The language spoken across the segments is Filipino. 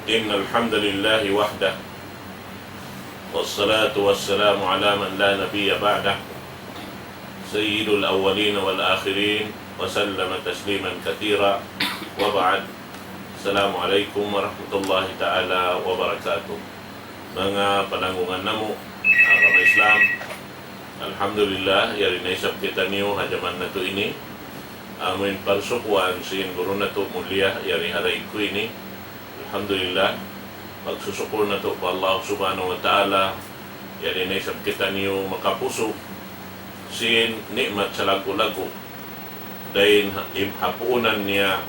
إن الحمد لله وحده والصلاة والسلام على من لا نبي بعده سيد الأولين والآخرين وسلم تسليما كثيرا وبعد. السلام عليكم ورحمة الله تعالى وبركاته. Mga panangungan namo mga Islam, alhamdulillah yari na isab kita niyo hajaman na to ini amin parsukwan sin guru na to mulia yari haray ko ini. Alhamdulillah pagsusukor na to pa Allah subhanahu wa ta'ala yari na isab kita niyo makapuso sin nikmat sa lago-lago dahin hapuunan niya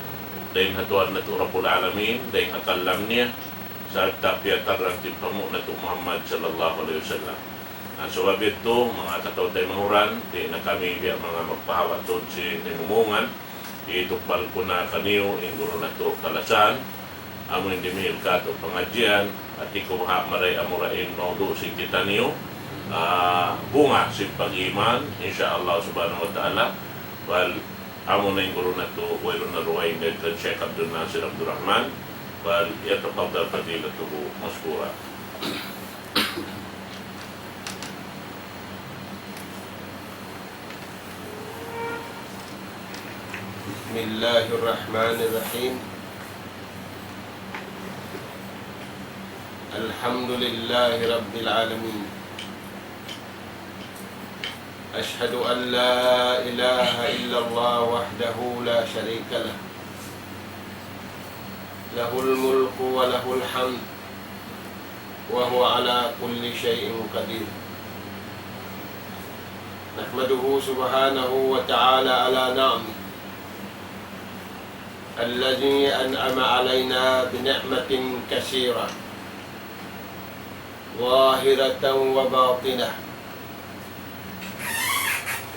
dahin hatuan na to Rabbul Alamin dahin akalam niya sa tapiatar ang tipamu na to Muhammad sallallahu alaihi wasallam. So abit to mga kataw tayo mahuran di na kami biya mga magpahawa to si ninumungan itukbal ko na kaniyo inguro na to kalasan amo hindi mihil ka to pangadyan at ikaw maray amurain maudo si kita niyo bunga si pag-iman insyaallah subhanahu wa ta'ala wal amo na inguro na to walo na ruway na Sheikh Abdul Nasir Abdul Rahman wal yatafadal fadilatuhu maskura. Bismillahirrahmanirrahim. Alhamdulillahi Rabbil Alamin. Ashhadu an la ilaha illallah wahdahu la sharika lah. Lahul mulku wa lahul hamd wa huwa ala kulli syai'in qadir. Nahmaduhu subhanahu wa ta'ala ala na'mi الذي أنعم علينا بنعمة كثيرة ظاهرة وباطنة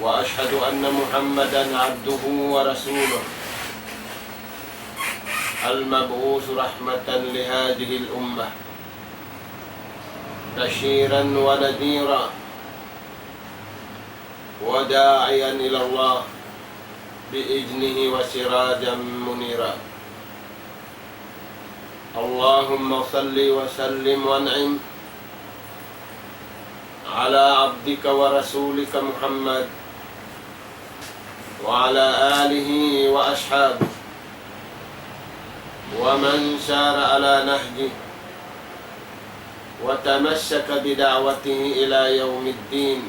وأشهد أن محمدا عبده ورسوله المبعوث رحمة لهذه الأمة بشيرا ونذيرا وداعيا إلى الله بإذنه وسراجا منيرا. اللهم صل وسلم وانعم على عبدك ورسولك محمد وعلى آله وأصحابه ومن سار على نهجه وتمسك بدعوته إلى يوم الدين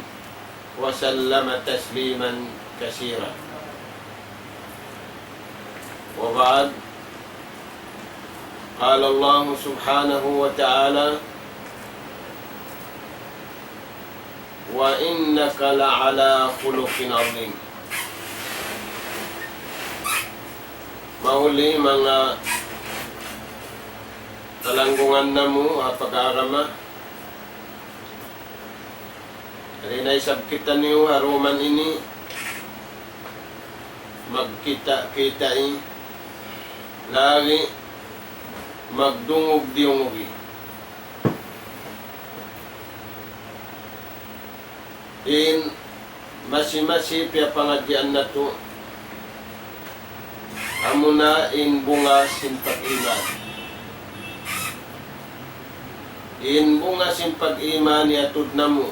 وسلم تسليما كثيرا. وبعد قال الله سبحانه وتعالى وإنك لعلى خلق عظيم. Mahuli mga talanggungan na mo pag-arama rinay sabkitan niyo haruman ini magkita-kita lagi magdungog-diungogi. In masi-masi pia pangadyan na to amuna in bunga sin pag-iman. In bunga sin pag-iman yatud na mo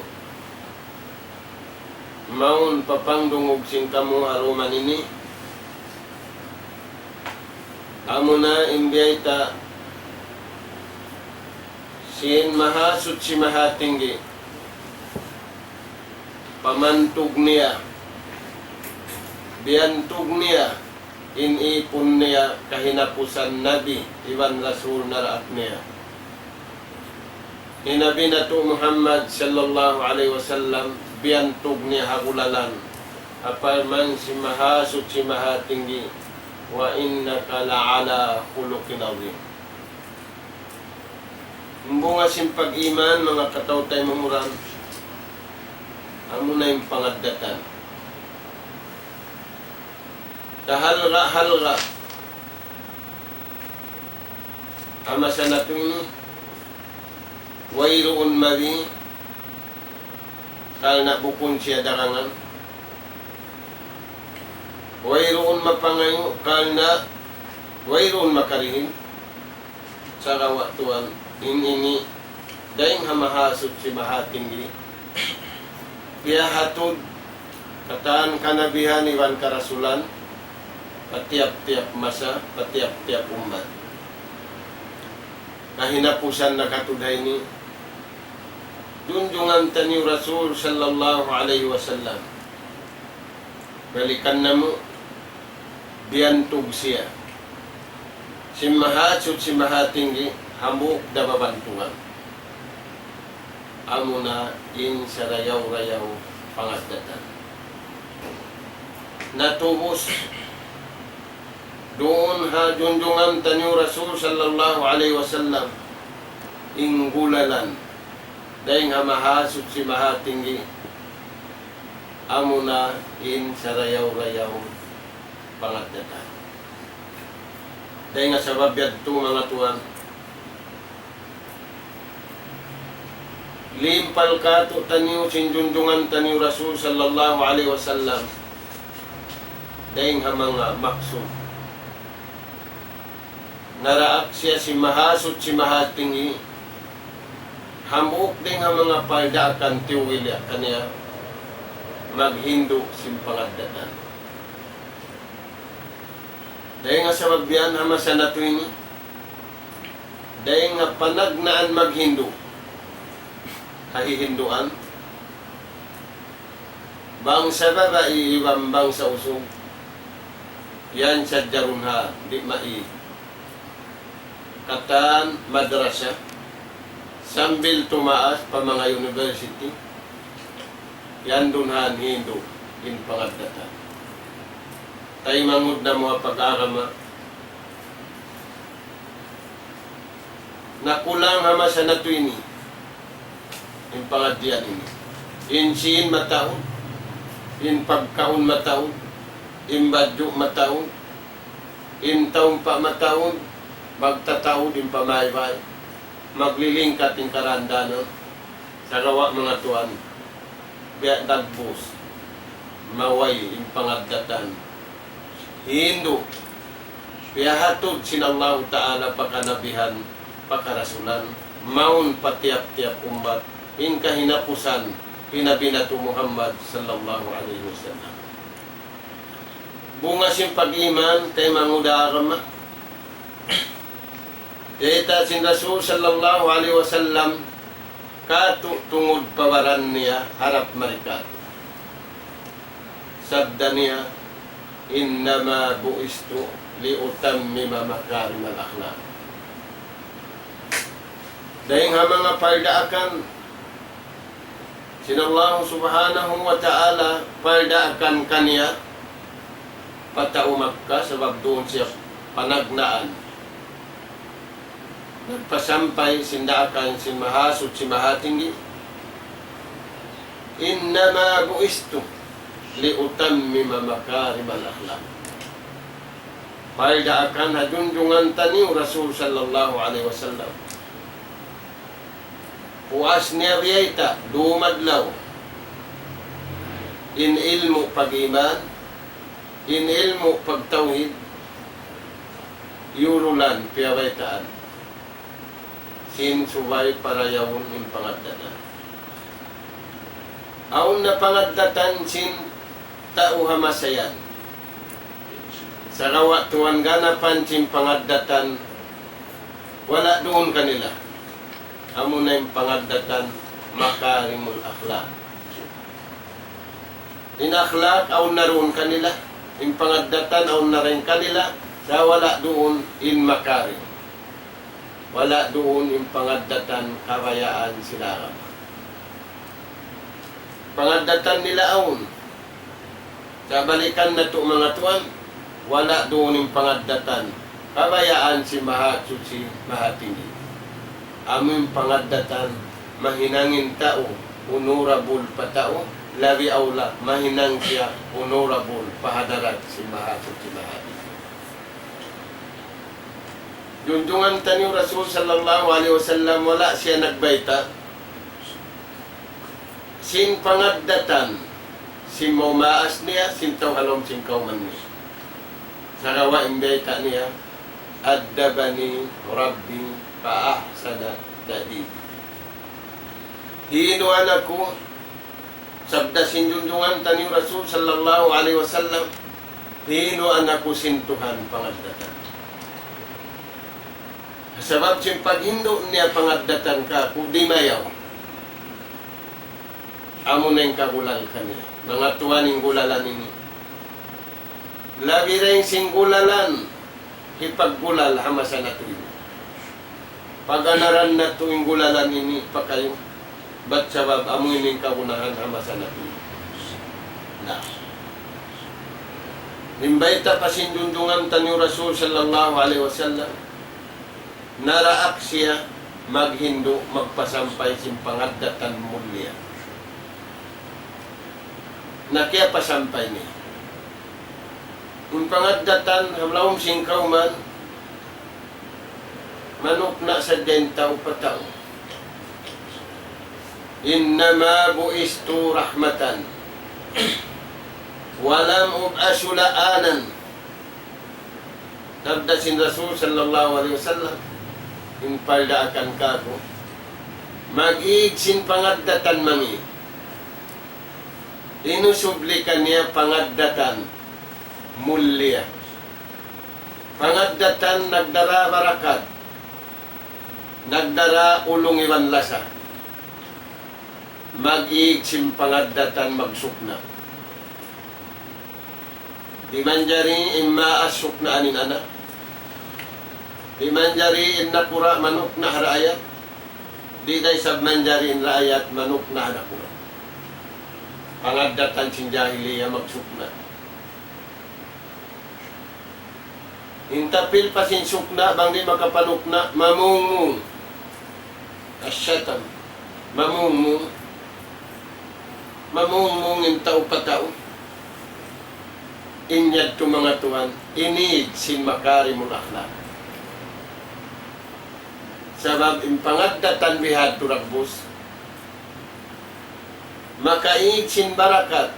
maun papangdungog sin kamu haruman ini amuna imbiyayta sin mahasud si mahatinggi pamantug niya biyantug niya inipon niya kahinapusan nabi iwan rasul naraat niya inabi na to Muhammad sallallahu alaihi wasallam biyantug niya hagulalan apay man si mahasud si mahatinggi wa innaka la'ala khuluqin azim. Mbunga sin pag-iman mga kataw tayo mamuran amo na yung pangadatan kahalga ama sa natong wayroon mari kal na bukon siya darangan wayroon mapangayo kal na wayroon makarihin sa kawatuan ini daing hamahasot si mahatinggi kaya hatod kataan kanabihan iwan karasulan patiap-tiap masa patiap-tiap umat kahinapusan na katuday ni junjungan tani Rasul sallallahu alaihi wasallam balikan namo biantog siya si mahatsud si mahatinggi hamuk da babantuan amo na in sarayaw-rayaw pangadatan natubos doon ha junjungan tani Rasul sallallahu alaihi wasallam inggulalan dahing hamahasud si mahatinggi amo na in sarayaw-rayaw pangadatan dahil nga sa babyad ito mga tuwan limpal ka to taniw sinjunjungan taniw Rasul sallallahu alaihi wasallam dahil nga mga maksud naraak siya si mahasot si mahatingi hamuk din nga mga palda akan tiwili kanya maghindo simpangadatan dahil nga sa wagbiyan hamasa na ito ini dahil nga panagnaan maghindo kahihinduan bang sa babae ibambang sa usog yan sa jarunha di mai katan madrasa sambil tumaas pa mga university yan dunhan hindu in pangadatan tayo mangod na mga pag-arama nakulang hama sa nato ini in pangadyan ini in siin mataon in pagkaon mataon in badyo mataon in taong pa mataon magtataon in pamaybay maglilingkat in karandanon sa gawa mga tuwan biya dagbos maway in pangadatan Hindu piyahatod sinallahu ta'ala pakanabihan pakarasulan maun patiap-tiap umat in kahinapusan hinabinatu Muhammad sallallahu alaihi wasallam bunga sin pag-iman tayo mangudarama ita sin Rasul sallallahu alaihi wasallam katutungod pawaran niya harap marikat sabda niya innama buistu liutammima makarimal akhlaq dahil nga mga paldaakan sinallahu subhanahu wa ta'ala paldaakan kaniya patao Makkah sabab doon siya panagnaan nagpasampay sindaakan si mahasud si mahatinggi innama buistu liutammima makarimal akhlaq paldaakan hajunjungan taniw Rasul sallallahu alaihi wasallam puas niya biyayta dumadlaw in ilmu pag-iman in ilmu pagtawhid yurulan piyawaitaan sin subay parayawon in pangadatan aun na pangadatan sin tao hamasayan sa rawa tuwan ganapan sin pangadatan wala doon kanila amo na yung pangadatan makarimul akhlaq in akhlaq aun naroon kanila in pangadatan aun na rin kanila sa wala doon in makarim wala doon in pangadatan kabayaan sila pangadatan nila aun sa balikan na to mga tuwan, wala doon yung pangadatan. Kabayaan si mahatsud si mahatinggi. Aming pangadatan, mahinangin tao, honorable pa tao, labi aula, mahinang siya, honorable, pahadarat si mahatsud si mahatinggi. Junjungan tani Rasul sallallahu alaihi wasallam, wala siya nagbaita. Sin pangadatan, sin maumaas niya, sin tawhalom sin kauman niya. Sa rawa imbayta niya, addabani rabbi fa ahsana ta'dibi. Hinuan ako sabda sinjunjungan tani Rasul sallallahu alaihi wasallam, hinuan ako sintuhan pangaddatan. Sebab pag hindo niya pangaddatan ka, kung di mayaw, amo na yung kagulal kaniya. Mga tuwaning gulalan ini. Labi rin singgulalan, ipaggulal hamasan na tuwing. Pag-anaran na tuwing gulalan ini, pa kayo, ba't sabab amoy ning kagunahan hamasan na tuwing. Na. Nimbayta pa sinjunjungan tanyo Rasul sallallahu alaihi wasallam, naraak siya maghindo magpasampay simpangaddatan mulya. Na kaya pasampay niya. Yung pangaddatan, hamlawang singkaw man, manok na sa denta o patao. Innama buistu rahmatan. Walam ub'asulaanan. Sabda sin Rasul sallallahu alaihi wasallam, yung paldaakan ka ko, mag-iig sin pangaddatan mami. Inusublikan niya pangaddatan mulya. Pangaddatan nagdara barakat, nagdara ulong iwan lasa. Mag-iig sin pangaddatan magsukna. Di manjari imma asukna anin anak. Di manjari inna kura manuk na harayat. Di day sab manjari in raayat manuk na anak kura. Pangaddatan sin jahiliya magsukna. Intapil pa sin sukna bang di makapanukna mamungmung. Asyatam. Mamungmung. Mamungmung in tao patao. Inyad to mga tuwan, iniid sin makarimul akhlaq. Sabab impangaddatan bihad turagbus, makaig sin barakat,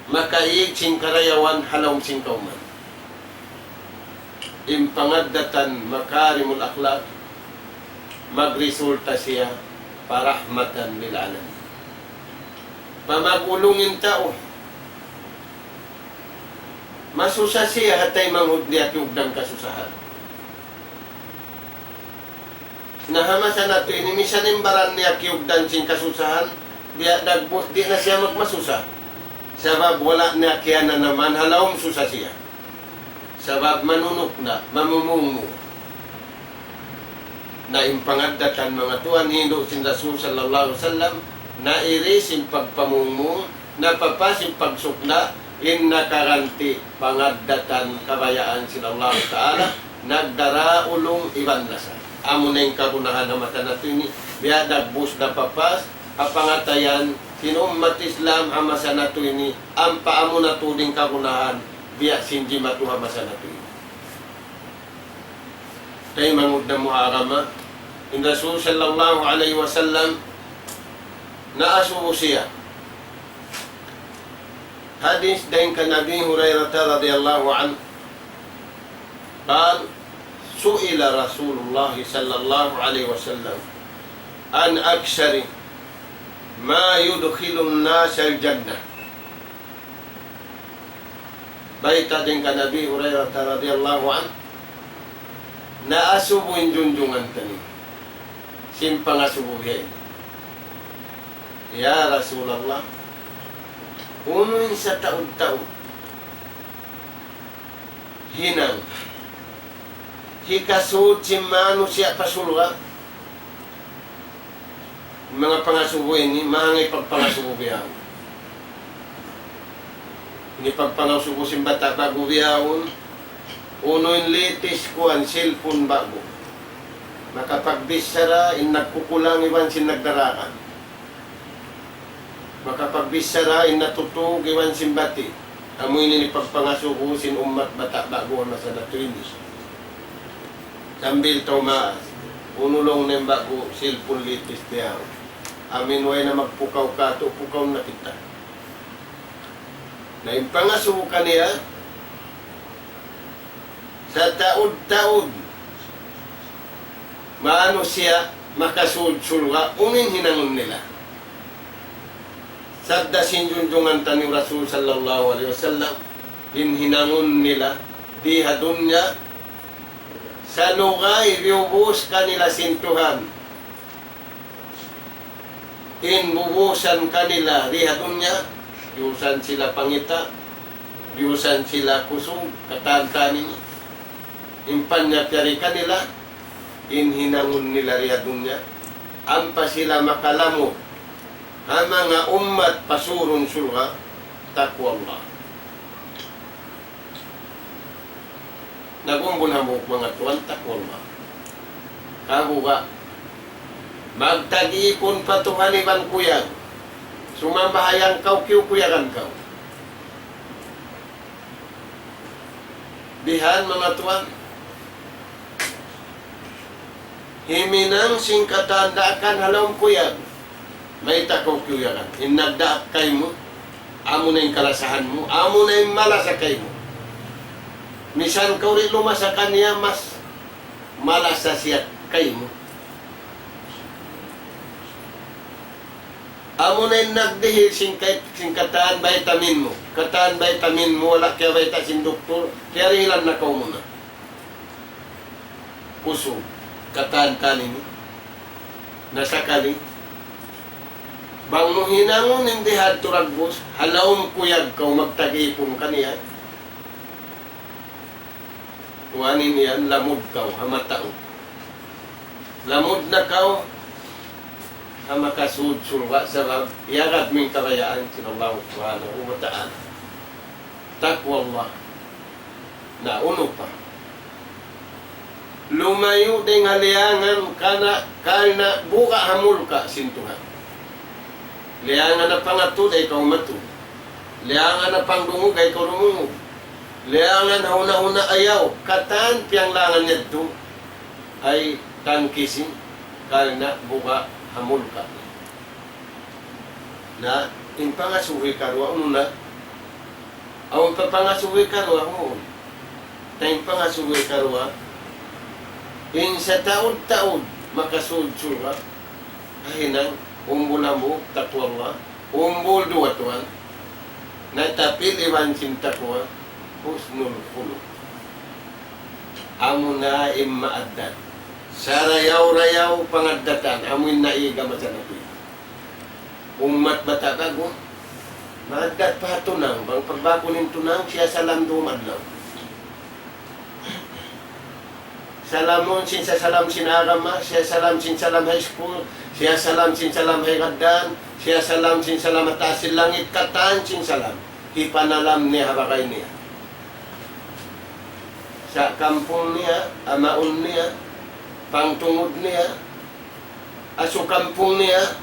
makaig sin karayawan halawng sin kauman. Impangaddatan makarimul akhlaq, magresulta siya parahmatan lil alamin. Pamagulungin tao, masusa siya hatay mangud niya kiugdang kasusahan. Nahamasan nato ini misan imbaran niya kiugdan sin kasusahan, diya dagbos di na siya magmasusa. Sabab wala niya kaya na naman halawang susa siya. Sabab manunok na, mamumungo. Na impangaddatan mga tuan hindo sin Rasul sallallahu alaihi wasallam, na iris in pagpamungo, na papasin pagsukna, in nakaranti pangaddatan kabayaan sin Allah Ta'ala, nagdara ulong iban lasa. Amo na yung kagunahan na mata nato ini, biya dagbus na papas, kapangatayan, sinummat Islam hamasa nato ini, ang paamo na to ding kagunahan, biya sinji matu hamasa nato ini. Kaya mangud na muharama, in Rasul sallallahu alaihi wasallam, naasubo siya. Hadis din ka Nabi Hurairah radhiyallahu anhu, قال سئل رسول الله صلى الله عليه وسلم عن أكثر ما يدخل الناس الجنة. Baita din ka Nabi Hurairah radhiyallahu anhu, naasubo yung junjungan tani, simpang asubuhin. Ya Rasulullah, uno sa taon-taon, hinang, hikasud si mano siya pasulga, mga pangasubo ini, mahangay pagpangasubo biyahon. Ini pagpangasubo si bata bago biyahon, uno yung latest kuhan, cellphone bago. Makapagbisara, nagkukulang iwan sin nagdarakan. Makapagbisara, natutug iwan sin bati. Amoy ni pagpangasubo sin umat bata bago na sa natuinis. Sambil tumaas, unulong na yung bago, cellphone latest biyahon. Amin way na magpukaw ka, to pukaw na kita. Na yung pangasubo ka niya, sa taod-taod maano siya makasud-sulwa unin hinangon nila. Sadda sinjunjungan ta ni Rasul sallallahu alaihi wasallam hinangon nila diha dunya sa lugay riubos kanila sintuhan inbubusan kanila diha dunya diusan sila pangita diusan sila kusog katantanin impanya piyari kanila hinangon nila diha dunya ampa sila makalamo ang mga ummat pasurun sulha takwa Allah. Nagumbunamok mga tuwan takwa Allah. Kahuga magtag-ipon patuhan ibang kuyang sumambahayang kau kiw-kuyagan kau. Dihan mga tuwan himinang singkatandaan halong kuyang may takaw kuyakan. Inagdaak kay mo, amo na yung kalasahan mo, amo na yung malasakay mo. Misan ka rin lumasakan niya, mas malasa siya kay mo. Amo na yung nagdihil singkataan vitamin mo. Kataan vitamin mo, wala kaya vitamin doktor, kaya rilan na kau muna. Puso, kataan kanin, nasakali, bang mo hinangon hindi haturagbos, halawang kuyag kau magtag-ipon kaniya. Tuwanin niyan, lamod kau, hamatao. Lamod na kau, hamakasud-sulwa sa iyagad ming kabayaan, sinallahu subhanahu wa ta'ala. Takwa Allah. Nauno pa. Lumayo ding haliangan kana buka hamul ka sintuhan. Liangan na pangatud ay ikaw matud. Liangan na pangdungog ay ikaw dumungog. Liangan hauna-una ayaw. Kataan piyang langan niya ito ay tangkisin karena buka hamul ka. Na impangasuhi karwa una. Ang papangasuhi karwa mo. Na impangasuhi karwa in sa taod-taod makasud-sulwa ahinang umbul mo takwa Allah, umbul dua tuan, na tapil iwan cinta takwa, husnul khuluq. Amo na immaaddat. Sarayaw-rayaw pangaddatan, amoy naiga masanapi. Umat bata kago, maaddat pa tunang, bang pagbakunin tunang, siya salam dumadlaw. Salamon sin sa salam sinarama, siya salam sin salam high school, siya salam sin salam high gaddan, siya salam sin salam atasil langit katan sin salam. Ipanalam niya habakay niya. Sa kampung niya, amaon niya, pangtungod niya, aso kampung niya,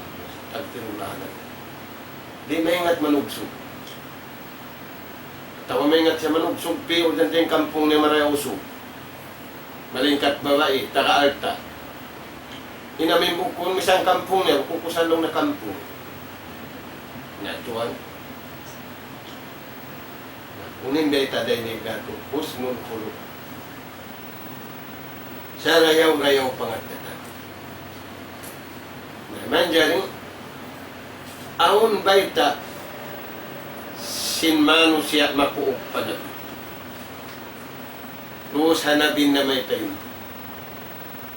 tagtinulanan. Di maingat manugsog. Tawa maingat siya manugsog, piyo dyan yung kampung niya marayusog. Malingkat babae, taga-alta. Inamin mo kung isang kampung niya, kukusan lang na kampung. Natuan. Unin ba itaday ni gato, husnul khuluq. Sa rayaw-rayaw pangatatan. Manjaring, aun baita, sinmano siya mapuok pa na. Luos hanapin na may tayo.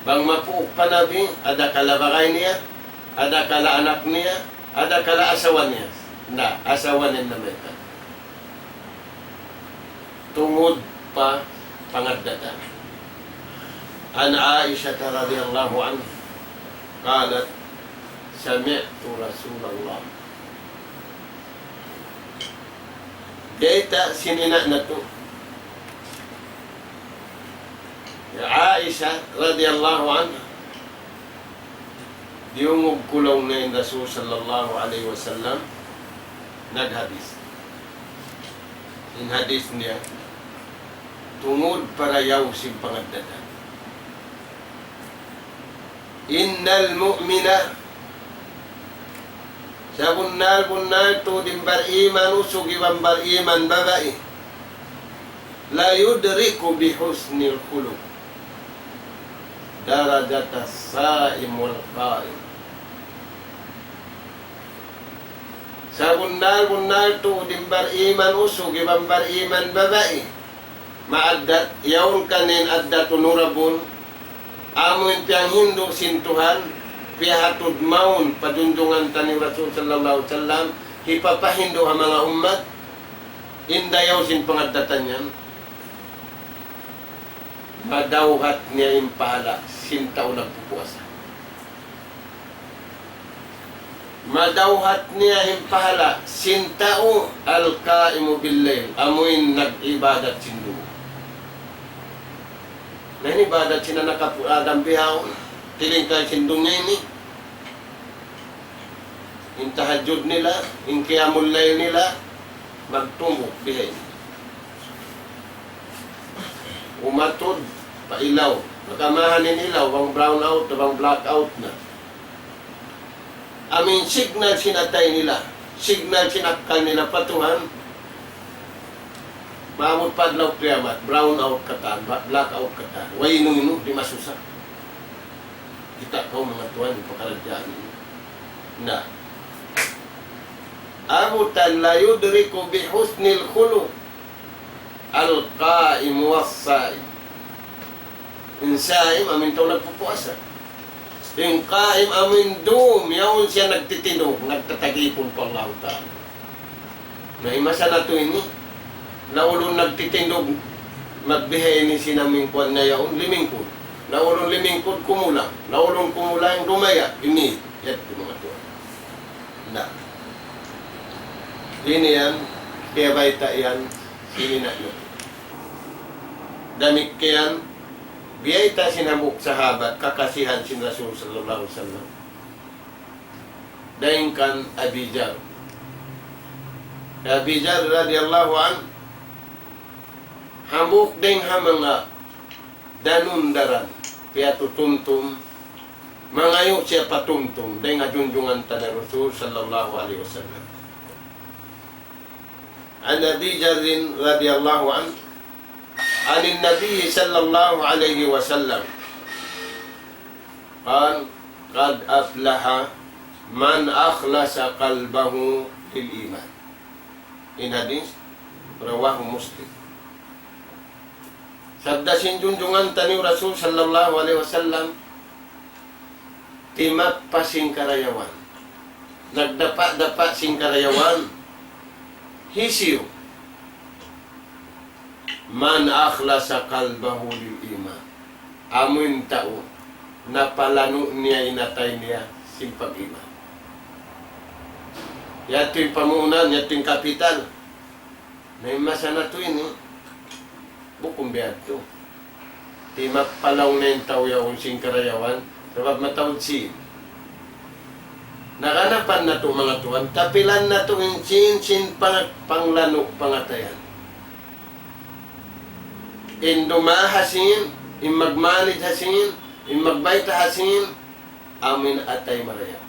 Bang mapuok pa nabi, ada kala bakay niya, ada kala anak niya, ada kala asawa niya. Na, asawa niya na may tayo. Tungod pa pangadata. An Aisha radhiyallahu anha qalat sami'tu Rasulullah. Data sinina na to. Aisha radhiyallahu anha diungog kulong na yung Rasul sallallahu alaihi wasallam naghadis. In hadis niya tungod parayaw si pangadata. Innal mu'mina sa bunnal to din bariman usog ibang bariman babae la yudriku bihusnil khuluq darajata saim wal qaim. Sa bundal tu dimbar iman usug ibambar iman babae maaddat yaun kanin addatu nurabun amun piang Hindu sintuhan pihatud maun padunjungan tani Rasul sallallahu alaihi wasallam hipapahindo ang mga umat indayaw sin pangaddatan yan madawhat niya impahala sintaw nagpupuasa. Madawhat niya impahala sintao al-qaimu bil-layl amuin nag-ibadat sindu. Na ibadat sina nakapuadang bihaw tiling ka sindong niya ini. In tahajud nila, in qiyamul layl nila magtumbok bihay. Umatod pailaw, makamahanin ilaw bang brown out bang black out na. Amin signal sinatay nila, signal sinakal nila patuhan, maamot padlaw kiamat, brown out katan, black out katan, way inu di masusa. Kita kau mga tuan, pakaradyaan na. Amutan la yudriku bihusnil khuluq al-qaim was-saim. Insaim, amin taw nagpupuasa. Yung kaim amin doom, yaon siya nagtitinog, nagtatagipon po Allah Ta'ala. Naimasa na ito ini, naulong nagtitinog, magbihay ni sinaming kuwan na yaon, limingkod. Naulong limingkod, kumulang. Naulong kumulang, lumaya, ini. Yan ito mga tuwa. Na. Ini yan, kaya baita yan, sinina nyo. Damik kayan, biyay ta sinamuk sahabat kakasihan sin Rasul sallallahu alaihi wasallam. Daing kan Abi Jar. Abi Jar radhiyallahu an hamuk ding hamanga danundaran piatu tumtum mangayo siya patumtum ding ajunjungan ta ni Rasul sallallahu alaihi wasallam. An Abi Jar radhiyallahu an عن النبي صلى الله عليه وسلم قال قد أفلح من أخلص قلبه للإيمان. In hadith rawahu Muslim. Sabda sinjunjungan tani Rasul sallallahu alaihi wasallam timak pa sing karayawan. Nagdapa-dapa sing karayawan. Hisiyo man akhlasa kalbahu lil iman. Amun tao napalano niya inatay niya simpag iman. Yato yung pamunan, yato yung kapital. May masana to ini. Bukong biyad to. Di mapalaw na yung tao yaong sing karayawan. Sabab matawad si. Nakanapan na to mga tuwan. Tapilan na to yung sin panglano pangatayan. In dumahasin, in magmanid hasin, in magbayta hasin, amin atay maraya.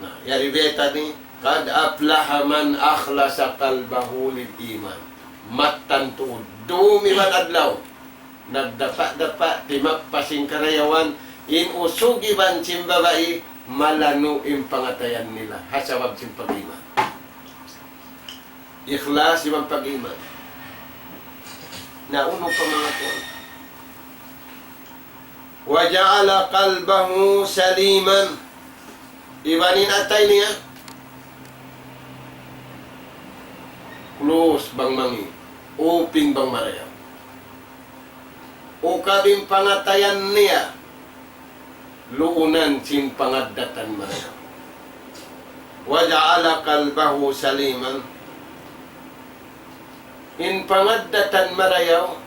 Nah, yari beta ni, kad aflaha man akhlasa qalbahu lil iman. Matan tuod, dumi man adlaw. Nagdapa-dapa, timagpasing karayawan, in usugi ban simbabai, malano im pangatayan nila. Hasawag simpag-iman. Ikhlas imang pag-iman. Nauno pa mga tuwan. Waja'ala qalbahu saliman. Ibanin atay niya. Close bang mangi. Open bang maraya. O kabing pangatayan niya. Luunan sin pangaddatan maraya. Waja'ala qalbahu saliman. In pangaddatan marayaw,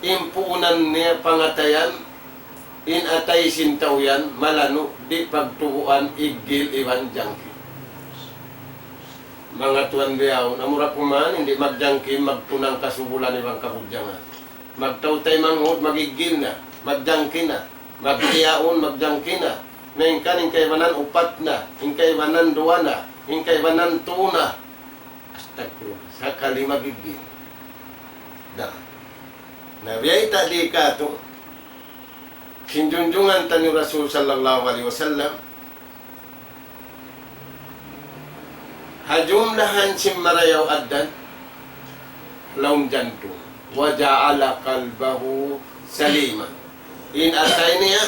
impuunan niya pangatayan, in atay sintaw yan, malano, di pagtuuan, igil, iwan, jangki. Mga tuwan biyaw, namura kuman, hindi magjangki, magpunang kasubulan, ibang kabudyangan. Magtawtay manghod, magigil na, magjangki na, magtiyaon, magjangki na, na inkan, inkaywanan upat na, inkaywanan duwa na, inkaywanan tuna. Astagfirullah. sa kalimagigil. Nabiyay tadi ka to, sinjunjungan ta ni Rasul sallallahu alaihi wasallam, hajumlahan simmarayaw addan, laung jantung, wa ja'ala qalbahu salima. In asay niya,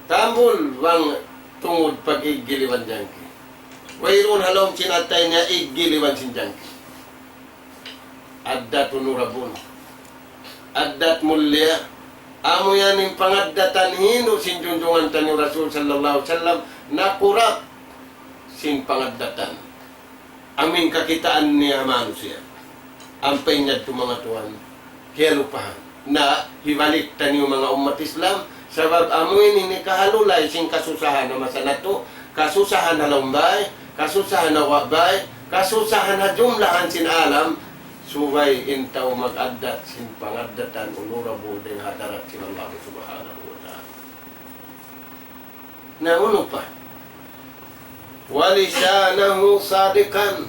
tambul wang tungod pag-igiliwan jangki. Wayron halong sinatay niya igiliwan sin jangki. Addat unurabun. Addat mulia. Amo yan yung pangaddatan hino sinjunjungan ta ni Rasul sallallahu alaihi wasallam na kurap sin pangaddatan. Aming kakitaan niya manusia. Ampay niya ito mga tuwan. Kaya lupahan na hibalik ta niyo mga umat Islam sabab amoy ni kahalulay sin kasusahan na masanato, kasusahan na lumbay, kasusahan na wabay, kasusahan na jumlahan sin alam, subay intaw mag-addat sin pangaddatan unurabul din hadarat sin Allah subhanahu wa ta'ala. Nauno pa, walisanahu sadikan.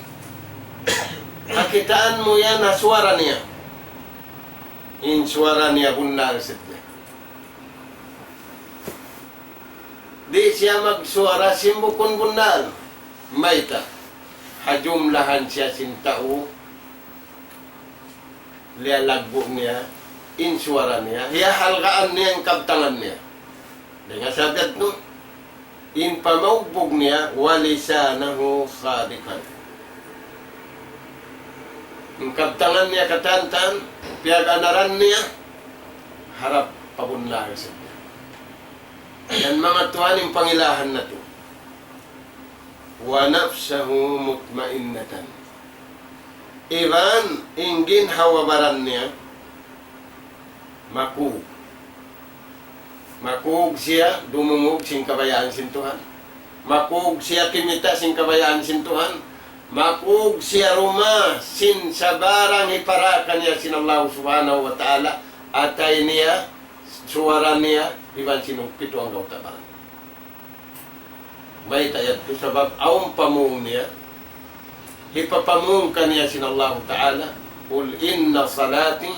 Kakitaan mo yan na suara niya. In suara niya bunal sidya. Di siya magsuara simbukon bunal. Mayta. Hajumlahan siya sintao. Liya lagbo niya. In suara niya. Hiya halgaan niya ang kabtangan niya. Dengan sabiat no. In pamaugbog niya. Walisanahu sadikan. Ang kabtangan niya katantan, piyag-anaran niya, harap pabunlar sa niya. Yan mga tuwan yung pangilahan na to. Wa nafsahu mutmainnatan. Iban, ingin hawabaran niya, makug. Makug siya, dumungog sing kabayaan sin Tuhan. Makug siya kimita sing kabayaan sin Tuhan. Makug siya ruma sin sa barang iparakan niya sin Allah subhanahu wa ta'ala atay niya, suara niya, iban sinupito ang gautabaran. May tayad to sabab awang pamung niya, ipapamung ka niya sin Allah ta'ala, Qul inna salati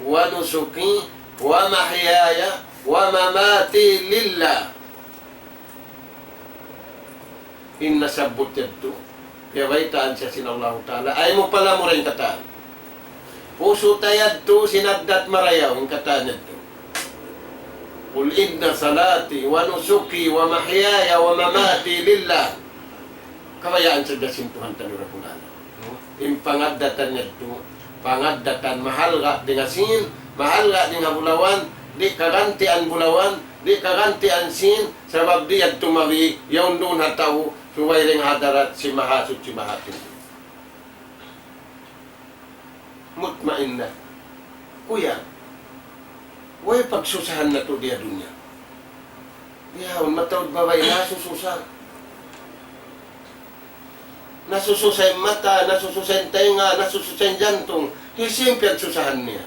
wa nusuki wa mahyaya wa mamati lillah. Inna sabut yadto. Kaya baitaan siya sin Allah ta'ala. Ay mo pala mo rin kataan. Puso tayad to, sinagdat marayaw, yung kataan yadto. Qul inna salati, wa nusuki, wa mahyaya, wa mamati lillah. Kabayaan siya dasin Tuhan tanura kunana. Yung pangaddatan yadto, pangaddatan, mahal ka di nga sin, mahal ka di nga bulawan, di kaganti ang bulawan, di kaganti ang sin, sabab di yadto mawi, yawn doon hataw, suway ring hadarat si mahasut si mahatin. Mutmainna. Kuya, way pagsusahan na to diya dunya. Diyaon, matawad babay, nasususa. Nasususay mata, nasususay tenga, nasususay jantong. Hisimpi ang susahan niya.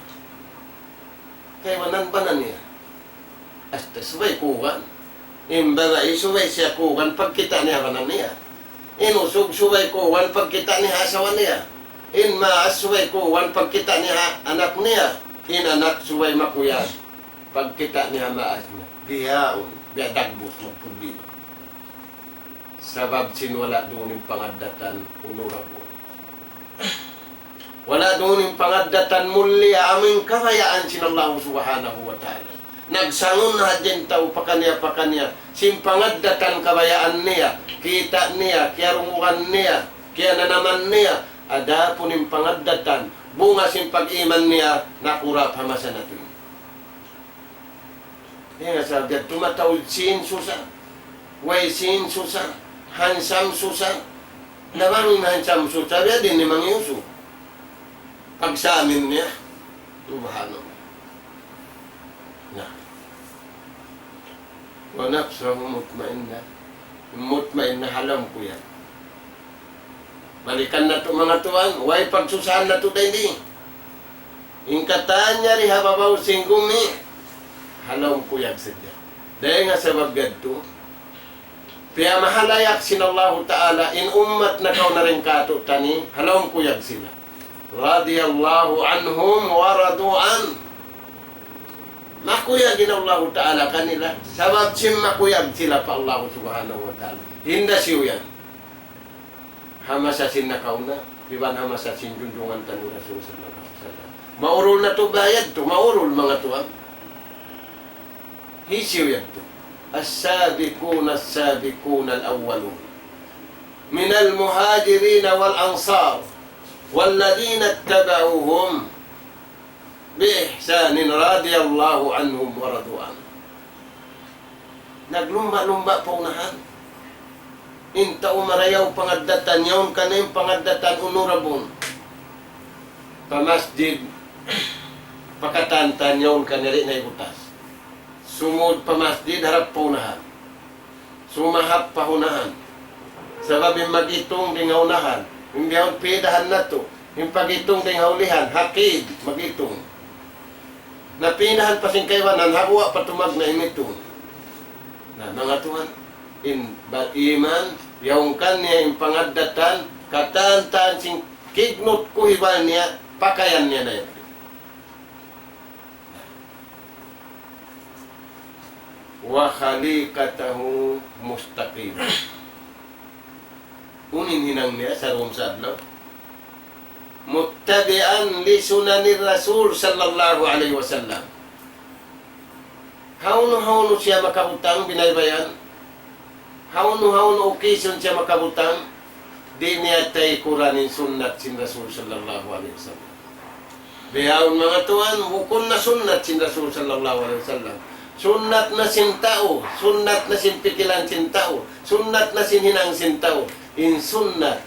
Kaya manan niya. Hasta subay kuwan. Imbara isubay siya kuwan pagkita niya kanan niya. Inusog subay kuwan pagkita niya asawa niya. Inmaas subay kuwan pagkita niya anak niya. Inanak subay makuya pagkita niya maas niya. Biyaon, biyadagbos magproblema. Sabab sinwala doon yung pangaddatan unurabo. Wala doon yung pangaddatan muli aming kabayaan sinallahu subhanahu wa ta'ala. Nagsangon na din tao pa kanya, simpangaddatan kabayaan niya, kita niya, kiyarungukan niya, kaya na naman niya, ada po ng pangaddatan, bunga simpag-iman niya, nakurap hamasa na ito. Yan nga sabi, tumatawid sin susa, way sin susa, hansam susa, namang hansam susa, yan din ni Mangyuso. Pagsamin niya, subhanahu. Wa nafsahu mutmainna. Mutmainna halam ko yan. Balikan na ito mga tuwan. Way pagsusahan na ito din. Ingkataan niya rin hababaw singgumi. Halam ko yan sadya. Dahil nga sa bagad to, Kaya mahalayak sinallahu ta'ala in ummat na kau na rin kato tani, halawang kuyag sila. Radiyallahu anhum wa radu'an. Makuyagin Allah ta'ala kanila. Sabab sim makuyag sila pa Allah subhanahu wa ta'ala. Hinda siyo yan. Hamasasin na kau na. Iban hamasasin junjungan tanu Rasul sallallahu alaihi wasallam. Maurul na to bayad to. Maurul mga tuwan. Hisiyo yan to. السابقون السابقون الأولون من المهاجرين والأنصار والذين اتبعوهم بإحسان رضي الله عنهم ورضوا عنه. Naglumba-lumba po unahan. Inta umarayaw pangadatan, yaon ka na yung pangadatan unurabon. Pamasjid, pakatantan, yaon ka na rin na ibutas. Sumud pa masjid, harap pa unahan. Sumahap pa unahan. Sabab yung mag-itong ding unahan. Yung diyaw pidahan na to. Yung pag-itong ding haulihan, hakid, mag-itong. Napinahan pa sing kaywanan, hawa patumag na imitong. Na mga tuhan, in iman, yung kanya yung pangadatan, katantan sing kignot kuhiban niya, pakayan niya na yun. Wa khaliqatahu mustaqim. Unin hinang niya sa rumsad, no? Muttabi'an li sunanir Rasul sallallahu alaihi wasallam. Hauno siya makabutang binaybayan. Hauno occasion siya makabutang. Di niya tay Quranin sunnat sin Rasul sallallahu alaihi wasallam. Biyaon mga tuan, bukon na sunnat sin Rasul sallallahu alaihi wasallam. Sunnat na sin tao, sunnat na sin pikilan sin tao, sunnat na sin hinang sin tao. In sunnat,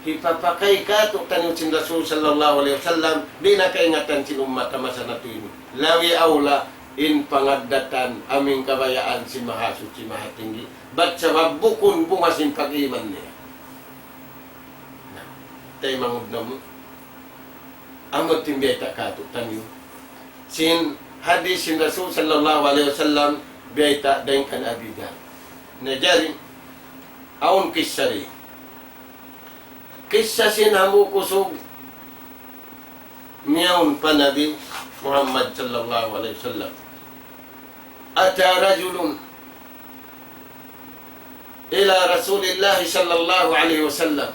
ipapakay ka to tanong sin Rasul sallallahu alaihi wasallam, di na kaingatan sin umat na masa na ini. Lawi aula, in pangadatan aming kabayaan si mahasud si mahatinggi. Ba't sa mabukon bunga sin pag-iman niya? Tay mangod na mo. Amot timbay ta ka to tanong. Sin hadis sin Rasul sallallahu alaihi wasallam biyayta daing kan abidan. Najari aun kisari. Kisah sin hamu kusog miyaun pa Nabi Muhammad sallallahu alaihi wasallam. Ata rajulun ila Rasulillah sallallahu alaihi wasallam.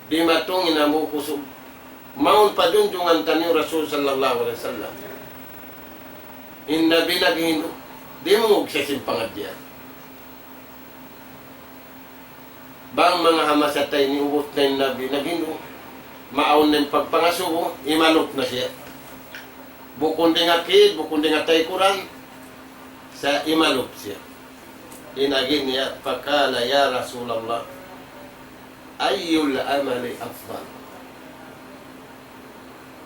Di matungin hamu kusog maun padunjungan tani Rasul sallallahu alaihi wasallam. Inna binaghindu di mo siya simpangadyan. Bang mga hamasatay ni ubot na yung Nabi naghindu maun na yung pagpangasubo imalok na siya. Bukon din akid, bukon din atay Quran sa imalok siya. Inagin niya pakala ya Rasulullah ayyul amali afdal.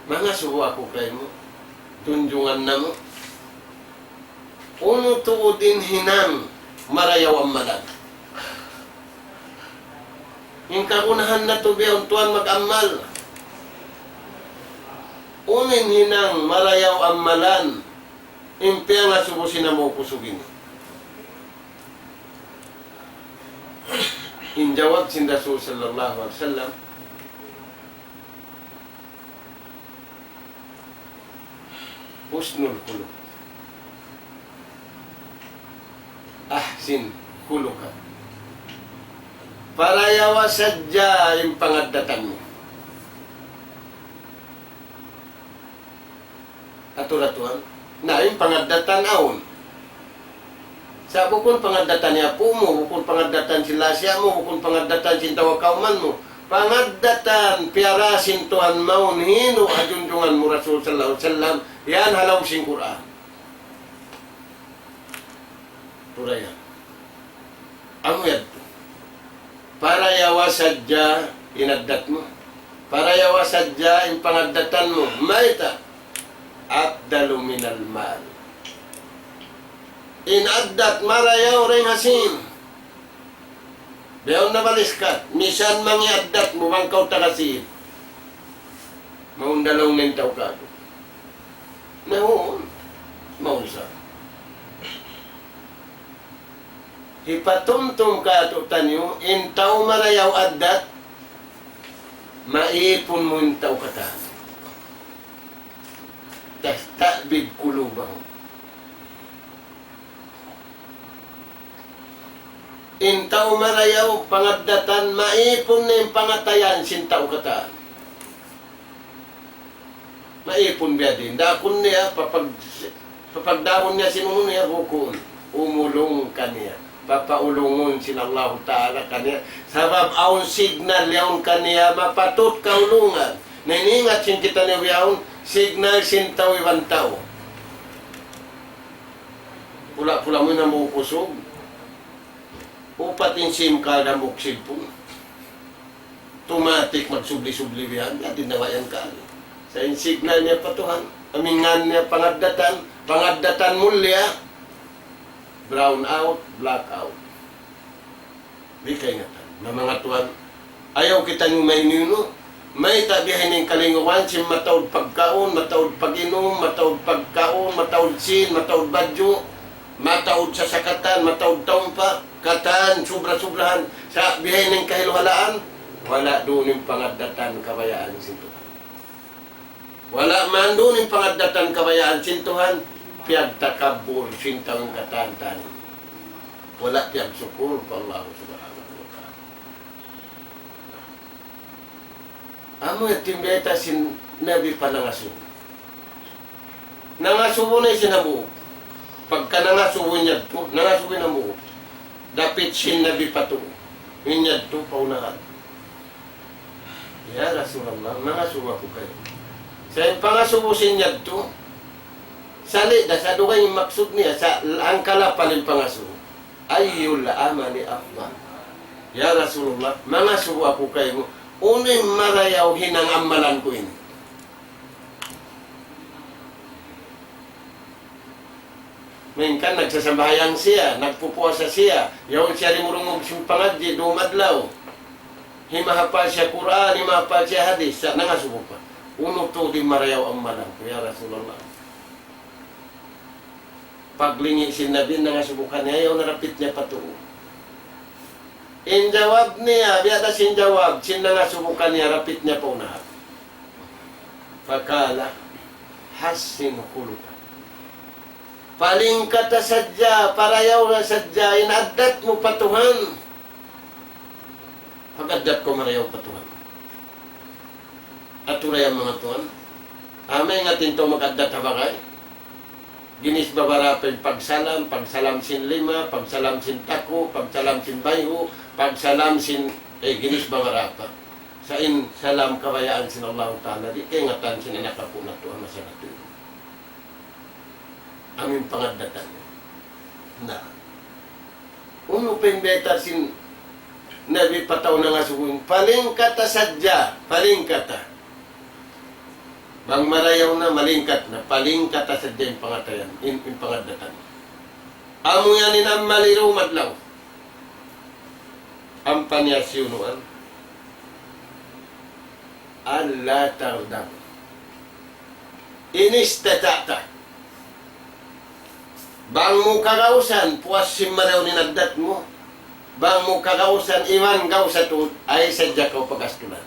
Mga subo ako kayo mo tunjungan na mo. Uno tuudin hinang marayaw ang malag. Yung kakunahan na to biyaw tuwan mag-amal. Unin hinang marayaw ang malan. Impya nga subusin na mo kusugin. Injawab sin Rasul sallallahu alaihi wasallam. Husnul khuluq. Ahsin khuluqa. Parayawa sadya yung pangadatan mo. Aturatuan. Na yung pangadatan aon. Sa bukon pangadatan niya po mo, bukon pangadatan sila siya mo, bukon pangadatan sintawa kauman mo. Pangadatan, piarasin tuhan maun, hino ajunjungan mo Rasul sallallahu alaihi wasallam. Yan halaw sing Quran. Turaya. Amo yan. Para yawa sadya inaddat mo. Para yawa sadya in pangaddatan mo. Maita. Abdalu minal mal. Inaddat marayaw rin hasin. Beon na baliskat. Misan mangiaddat mo bangkaw takasin. Maundalaw nintaw ka. Nahoon. Maunsa. Ipatumtum ka ato tanyo, intaw marayaw addat, maipon mo intaw kata. Tas ta'bid kulubaw. Intaw marayaw pangadatan, maipon na yung pangatayan sintaw kata. Maipon biya din. Dakon niya, papagdahon niya sinuno niya hukun. Umulong kaniya. Papaulungon sinallahu ta'ala kaniya. Sabab aun signal yaon kaniya, mapatut kaulungan. Naningat sin kita niya yaon, signal sintaw iwan tao. Pula-pula mo na mo kusog. Upatin SIM card ang buksid po. Tumatik magsubli-subli yan. At dinawayan ka. Sa signal niya patuhan. Amingan niya pangadatan mulya. Brown out, black out. Di kayo ngatan. Na mga tuwan, ayaw kita nyo may niyo. May tabihin ng kalinguan, si matawad pagkaon, matawad pag-inom, matawad pagkaon, matawad sin, matawad badyo, matawad sa sakatan, matawad taumpa, katan, sobra-sobrahan, sa bihin ng kahiluhalaan, wala doon yung pangadatan kabayaan sintuhan. Wala man doon yung pangadatan kabayaan sintuhan, piyag takabur, sintang katantan. Wala piyag sukur pa Allah subhanahu wa ta'ala. Amo yung timbeta sin Nabi pa nangasu. Nangasubo na yung sinabu. Pagka nangasubo niya to, nangasubo na mo. Dapit sin Nabi pa to. Inyad to, paunahan. Ya Rasulullah, nangasubo ako kayo. Sa pangasubo sinyad to, sali, sa dugay yung maksud niya, sa angkala paling pangasubo. Ayyul amali afdal. Ya Rasulullah, mangasubo ako kayo. Unang marayaw hinang amalan ko ini. Minkan nagsasambayang siya, nagpupuasa siya. Yaw siya rimurungog siyang pangadji, dumadlaw. Himahapal siya Quran, himahapal siya hadis. Sa nangasubo pa. Uno to di marayaw amalan ko, ya Rasulullah. Paglingi si Nabi, nangasubukan niya, yaw narapit niya patuo. Injawab niya, biada sin jawab, sin nangasubukan niya, rapit niya po na. Fakala, hasin hulukan. Paling kata sadya, parayaw na sadya, inadat mo patuhan. Pag-adat ko marayaw patuhan. Aturay ang mga tuhan. Amay nga tinto mag-adat habakay. Ginis babarapin pagsalam sin lima, pagsalam sin tako, pagsalam sin bayho, pagsalam sin ginis babarapa. Sa in salam kabayaan sin Allah Ta'ala, di kay ngatan sin inakapo na to ang masanatu. Aming pangadatan. Na. Uno pembeta sin Nabi pataw na nga suwing, paling kata sadya, paling kata. Bang marayaw na malingkat na, paling kata sadya yung pangatayan, yung pangadatan. Amo yan ang maliraw madlaw. Ang panyasyunuan. Allah tardam. Inistatata. Bang mo kagausan, puwas simaraw ni nagdat mo. Bang mo kagausan, iman gaw sa tuod, ay sadya ka pagastulan.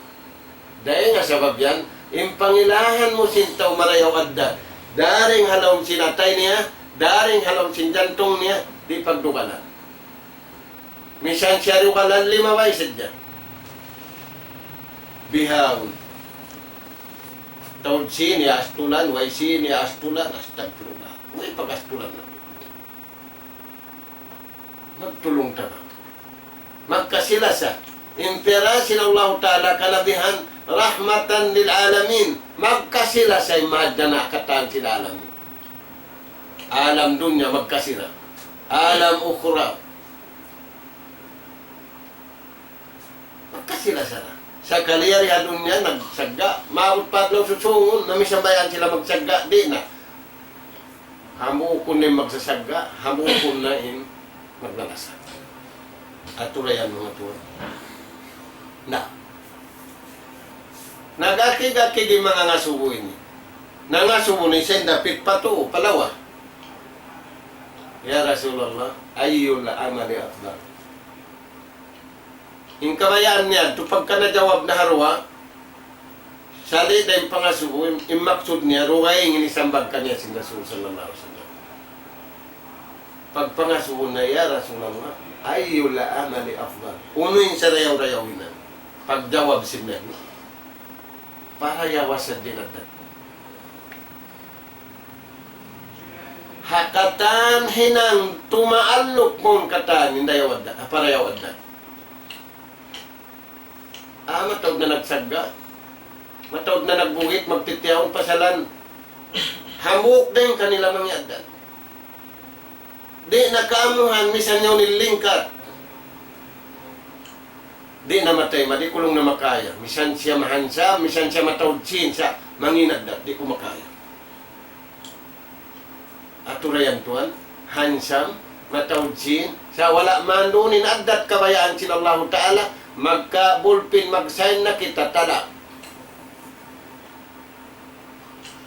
Dahil nga sabab yan, impangilahan mo sintaw marayaw adda. Daring halaw sinatay niya, daring halaw sinjantong niya, di pagdukalan. Misan siya rin kalan lima ba sadya. Bihawon. Taon sini astulan, way sini astulan, astagfirullah. Way pagastulan na. Magtulong tayo. Magkasilasa. Impera sila Allah Ta'ala kalabihan rahmatan lil alamin. Magkasilasa yung mahadda na kataan sila alamin. Alam dunya magkasila. Alam ukhra. Magkasilasa na. Sa kaliyari dunya nagsagga. Maabot paglaw susungon. Namisambayan sila magsagga. Di na. Hamukon na yung magsasagga. Hamukon na yung maglalasa. At tulayan mga tuwan. Na. Nagakig-akig yung mga ngasubo ini. Nangasubo ni Senda, pitpato, palawa. Ya Rasulullah, ayyul amali afdal? Yung kabayaan niya, tupag ka na jawab na harwa, sali dahil pangasuo, imaksud niya, ruway yung inisambag ka niya si Rasul sallallahu alaihi wasallam. Pag pangasuo na, ya Rasulullah, ayyul amali afdal? Uno yung sa rayaw-rayawin na. Pag jawab si Nabi, para yawas sa dinadat. Hakatan hinang tumaalok mong katan, hindi yawad na, para yawad na. Matawag na nagsagga. Matawag na nagbungit, magtitiyawang pasalan. Hamuk na yung kanila mangyadan. Di nakaamuhan, misan nyo nilingkat. Di namatay, di kulong na makaya. Misan siya mahansa, misan siya matawag siya, manginad na, di ko makaya. Aturayan tuan, hansam, matawdsin, sa wala man doon inadat kabayaan sila Allah Ta'ala, magka-bulpin, mag-sign na kita, tala.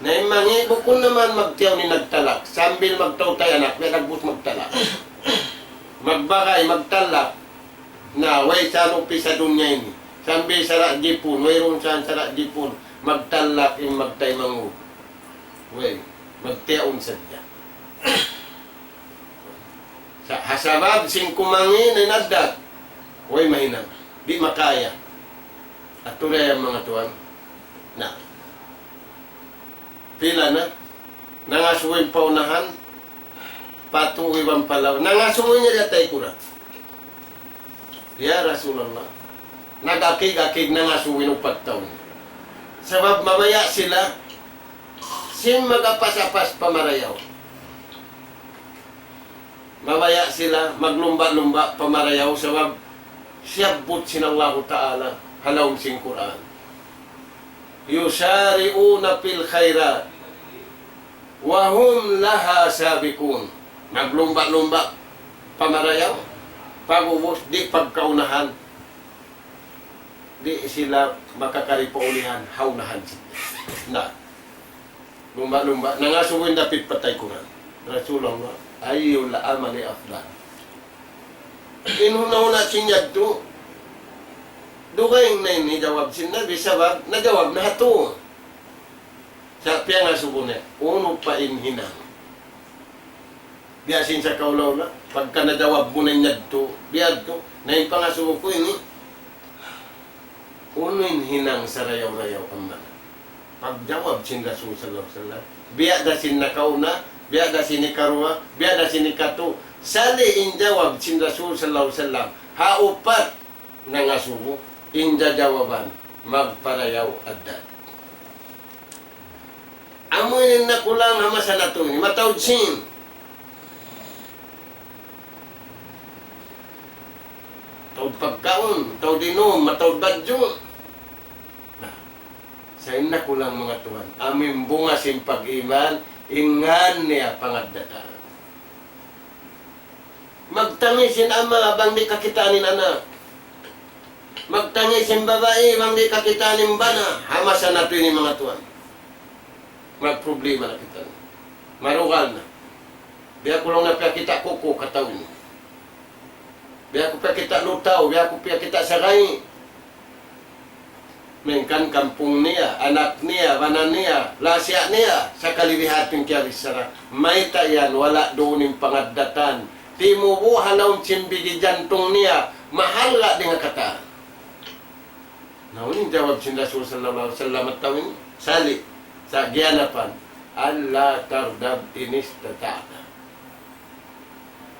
Naimangi, bukun naman magtiyaw ni nagtalak, sambil magtawtay anak, may nagbut magtalak. Magbagay, magtalak, na way sa lupi sa dunya ini. Sambil sarak jipun, way ron saan sarak jipun, magtalak yung magtay mangu. Way, magtiyaon sadya. Sa hasabab sing kumangin ay nadat, way mahina, di makaya. At tulay ang mga tuwan na pila na nangasuwin paunahan patuwi bang palaw nangasuwin niya datay kura. Ya Rasulullah, nagakig-akig nangasuwin upat taon. Sabab mamaya sila sin magapas-apas pamarayaw. Mamaya sila maglumba-lumba pamarayaw sabab siyabot sinallahu ta'ala halawin sing Quran. Yusari'una fil khairat wa hum laha sabikun. Maglumba-lumba pamarayaw, pagubos, di pagkaunahan, di sila makakaripuulihan, haunahan sila. Na, lumba-lumba, nangasuwin dapit patay Quran. Rasulullah, ayyul amali afdal? Inuna-una sinyad to. Dugay na ini jawab si Nabi sabab najawab na hato. Sa piya nga subunit, uno pa inhinang. Biasin sa kaulaw na, pagka najawab mo na nyad to, biyad to, na yung pangasubo ko ini, uno inhinang sa rayaw-rayaw ang mana. Pagjawab sin Rasul sallallahu alaihi wasallam, biya da sin nakauna, biya da sin ikarua, biya da sin ikato, sali injawab sin Rasul sallallahu alaihi wasallam, haupat nangasubo, inja jawaban, magparayaw adad. Amoy na kulang hamasa na ito, matawd sin. Tawd pagkaon, tawd inom, matawd badyo. Sa na kulang mga tuwan, aming bunga sin pag-iman, ingan niya pangadatan. Magtangisin ama abang di kakitanin anak. Magtangisin babae abang di kakitanin bana. Hamasa na ito ni mga tuwan. Magproblema na kita. Marugal na. Biya ko lang na piya kita kuko katawin. Biya ko piya kita lutaw, biya ko piya kita saray. Mengkan kampung niya, anak niya, banan niya, lasya niya, sa kalibihating kiyarisara. May tayan, wala doon yung pangadatan. Timubuhan na simbigi jantong niya, mahal nga di nga kataan. Naunin jawab si Rasul sallallahu alaihi wasallam at tawin, sali, sa giyanapan, Allah tardab inis tatana.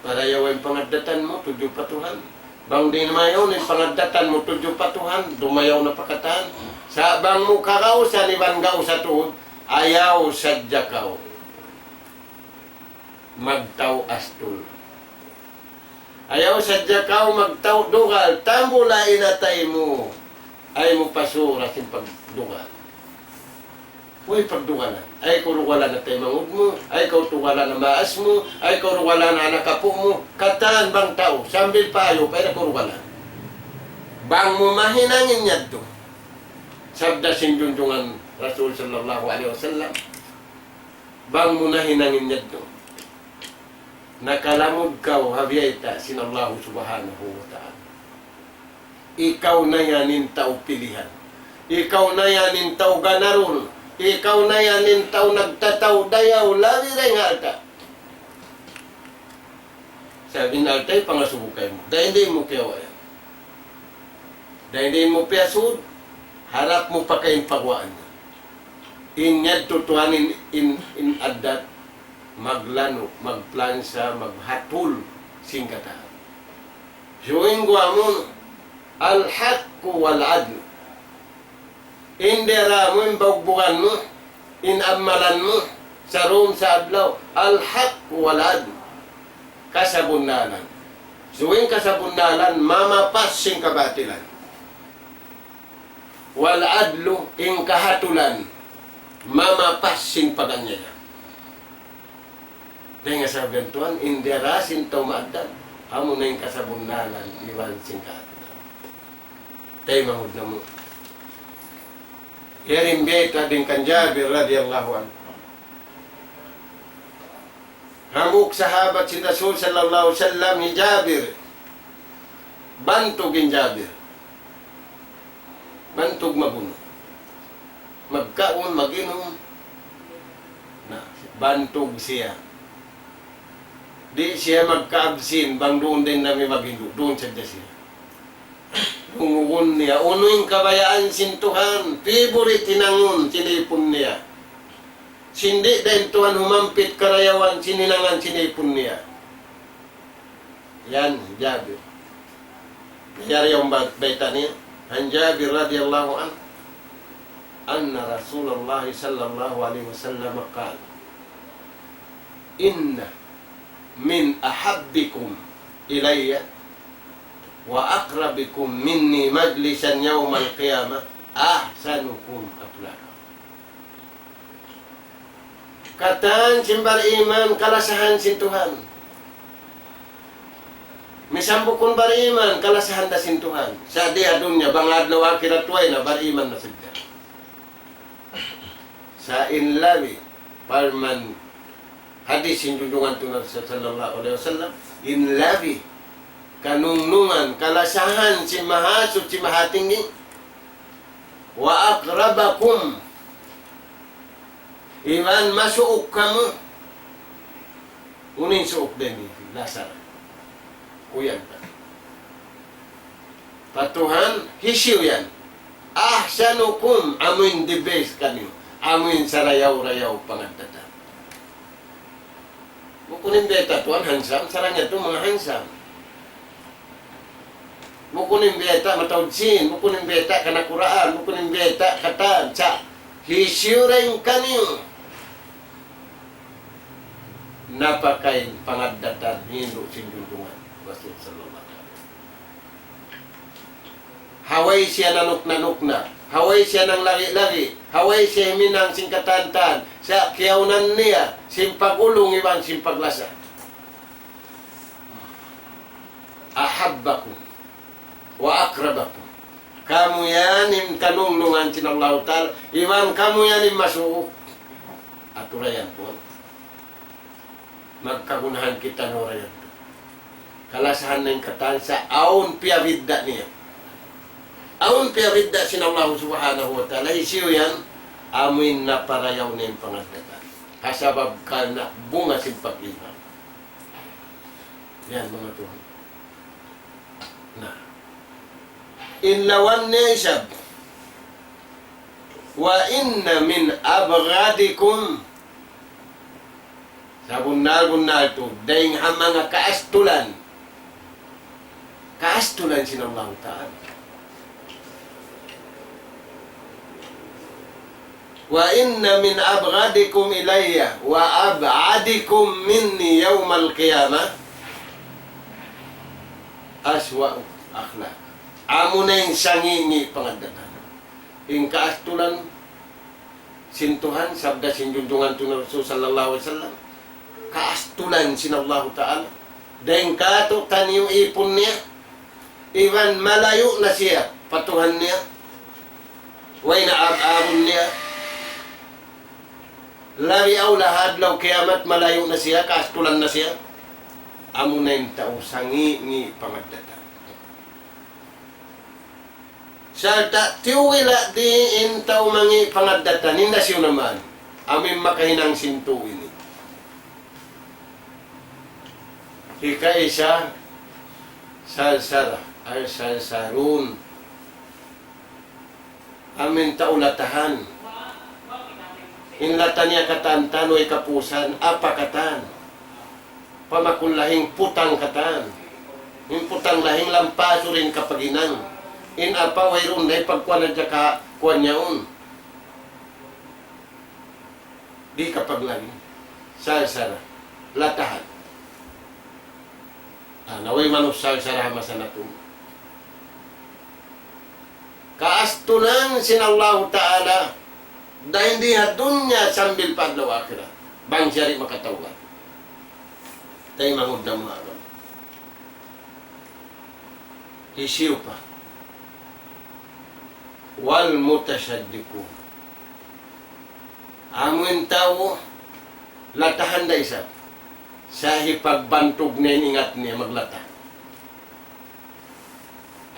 Para yawan pangadatan mo, tujuh patuhan. Bang di mayaw ni pangadatan mo, tujuh patuhan, dumayaw na pakatan. Sa bang mo karaw sa nibanggaw sa tuhod, ayaw sadya kaw. Magtaw astul. Ayaw sadya kaw, magtaw dugal, tambula inatay mo. Ay mo pasura sin pagdugal. Uy, pagdugalan. Ay, kurugalan na tayo mangod mo. Ay, kurugalan na maas mo. Ay, kurugalan na anak kapo mo. Kataan bang tao? Sambil payo, pero kurugalan. Bang mo mahinangin niya ito. Sabda sinjunjungan Rasul sallallahu alaihi wasallam. Bang mo na hinangin niya ito. nakalamod ka habiyayta sinallahu subhanahu wa ta'ala. Ikaw na yanin tao pilihan. Ikaw na yanin tao ganarol. Ikaw na yanin tao nagtataw dayaw labi rin halta. Sabi na altay pangasubukay mo. Dahil hindi mo kiyawayan. Dahil hindi mo piyasud, harap mo pa kayong pagwaan niya. Inyad tutuhanin in adat, maglano, magplansa, maghatul, singkatahan. Suwing gwa mo, al-haqqu wal-adl. Indera mo, imbagbukan mo, inamalan mo, sa room sa adlaw, al-haqqu wal-adl. Kasabunalan. Suwing kasabunalan, mamapas sing kabatilan. Wal-adlu, ing kahatulan, mamapas sing paganyaya. Dahil nga sabihan tuan, indera sintaw maadan, amo na yung kasabunalan, iwan sing kahatulan. Tayo mahod na mo. Yarim beta din kan Jabir radiyallahu anhu. Hamuk sahabat si Rasul sallallahu alaihi wasallam ni Jabir. Bantugin Jabir. Bantug mabuno. Magkaon, maginom. Na, bantug siya. Di siya magkaabsin, bang doon din namin maginom. Doon siya siya. Lungungun niya. Uno'y kabayaan sintuhan. Favorite tinangon, sinipon niya. Sindi dahil tuhan humampit karayawan, sininangan, sinipon niya. Yan, Jabir. Nangyari yung baita niya. An Jabir radiyallahu anhu. Anna Rasulullah sallallahu alaihi wasallam qala. Inna min ahabbikum ilayya wa aqrabikum minni majlisan yawmal qiyamah ahsanukum akhlaqan. Kataan simbar iman kalasahan sintuhan. Misambo kun bariman kalasahan da sintuhan. Sa dia dunya bangad na akhirat way na bariman na sidda. Sa inlabi parman hadis sinjunjungan tunar sallallahu alaihi wasallam inlabi kanunungan kalasahan si mahasud si mahatinggi wa aqrabakum iman masuok kamu unin suok din lasar kuyan pa patuhan hisiw yan ahsanukum amin the best kanyo amin sarayaw-rayaw pangadata mukunin beta tuan hansam sarangnya tu mga hansam mukunin beta matawdsin mukunin beta kanakuraan mukunin beta kata sa hisiw rin kanyo napakain pangadatan Hindu sinjunjungan Rasul sallallahu alaihi wasallam. Haway siya nanuk-nanukna, haway siya ng lagi-lagi, haway siya minang singkatantan, sa kiyaunan niya, simpagulong ibang simpaglasa. Ahabbakum wa akrabakum. Kamu yanim kanunungan sinallahu ta'ala, ibang kamu yanim masuok. Aturayan po. Magkagunahan kita ng orayan. Kalasahan ng katansa, aun piyavidda niya. Aun piyavidda sinallahu subhanahu wa ta'ala. Isiyo yan, amin na parayaw na yung pangadatan. Kasabab ka na bunga simpag-iman. Yan mga Tuhan. Na. Inlawan niya isab. Wa inna min abghadikum sa bunal-bunal to, dahil ang mga kaastulan sinallahu ta'ala. Wa inna min abghadikum ilayya wa ab'adikum minni yawmal qiyamah aswa'u akhlaq. Amo na yung sangingi pangadatan. Yung kaastulan, sintuhan, sabda sinjunjungan to na Rasul sallallahu alaihi wasallam. Kaastulan sinallahu ta'ala. Dahil kato taniyong ipon niya. Iwan malayo na siya. Patuhan niya. Way na ab-abon niya. Labi aw lahad law kiamat malayo na siya. Kaastulan na siya. amo na yung tao sangi ni pangadata. Sa tiwila di in tao mangi pangadata, ninda siyo naman, amin makahinang sintuin ni. Ika isa, salsara, ay salsarun. Amin tao latahan. Inlatan niya katan, tanoy kapusan, apa katan. Pamakunlahing putang katan. Yung putang lahing lampaso rin kapaginang. In apa wayron na pagkuhan na dya ka kuhan niyaon. Di kapag lagi. Salsara. Latahan. Naway manus salsara masanatum. Kaastunan sinallahu ta'ala dahil di dunya sambil padlaw akhirat. Bang siyari makatawa. Tayo mangod na mga alam. Isiyo pa. Wal mutasaddiku. Amun tao, latahan da isa. Sa hipagbantog na ingat niya maglata.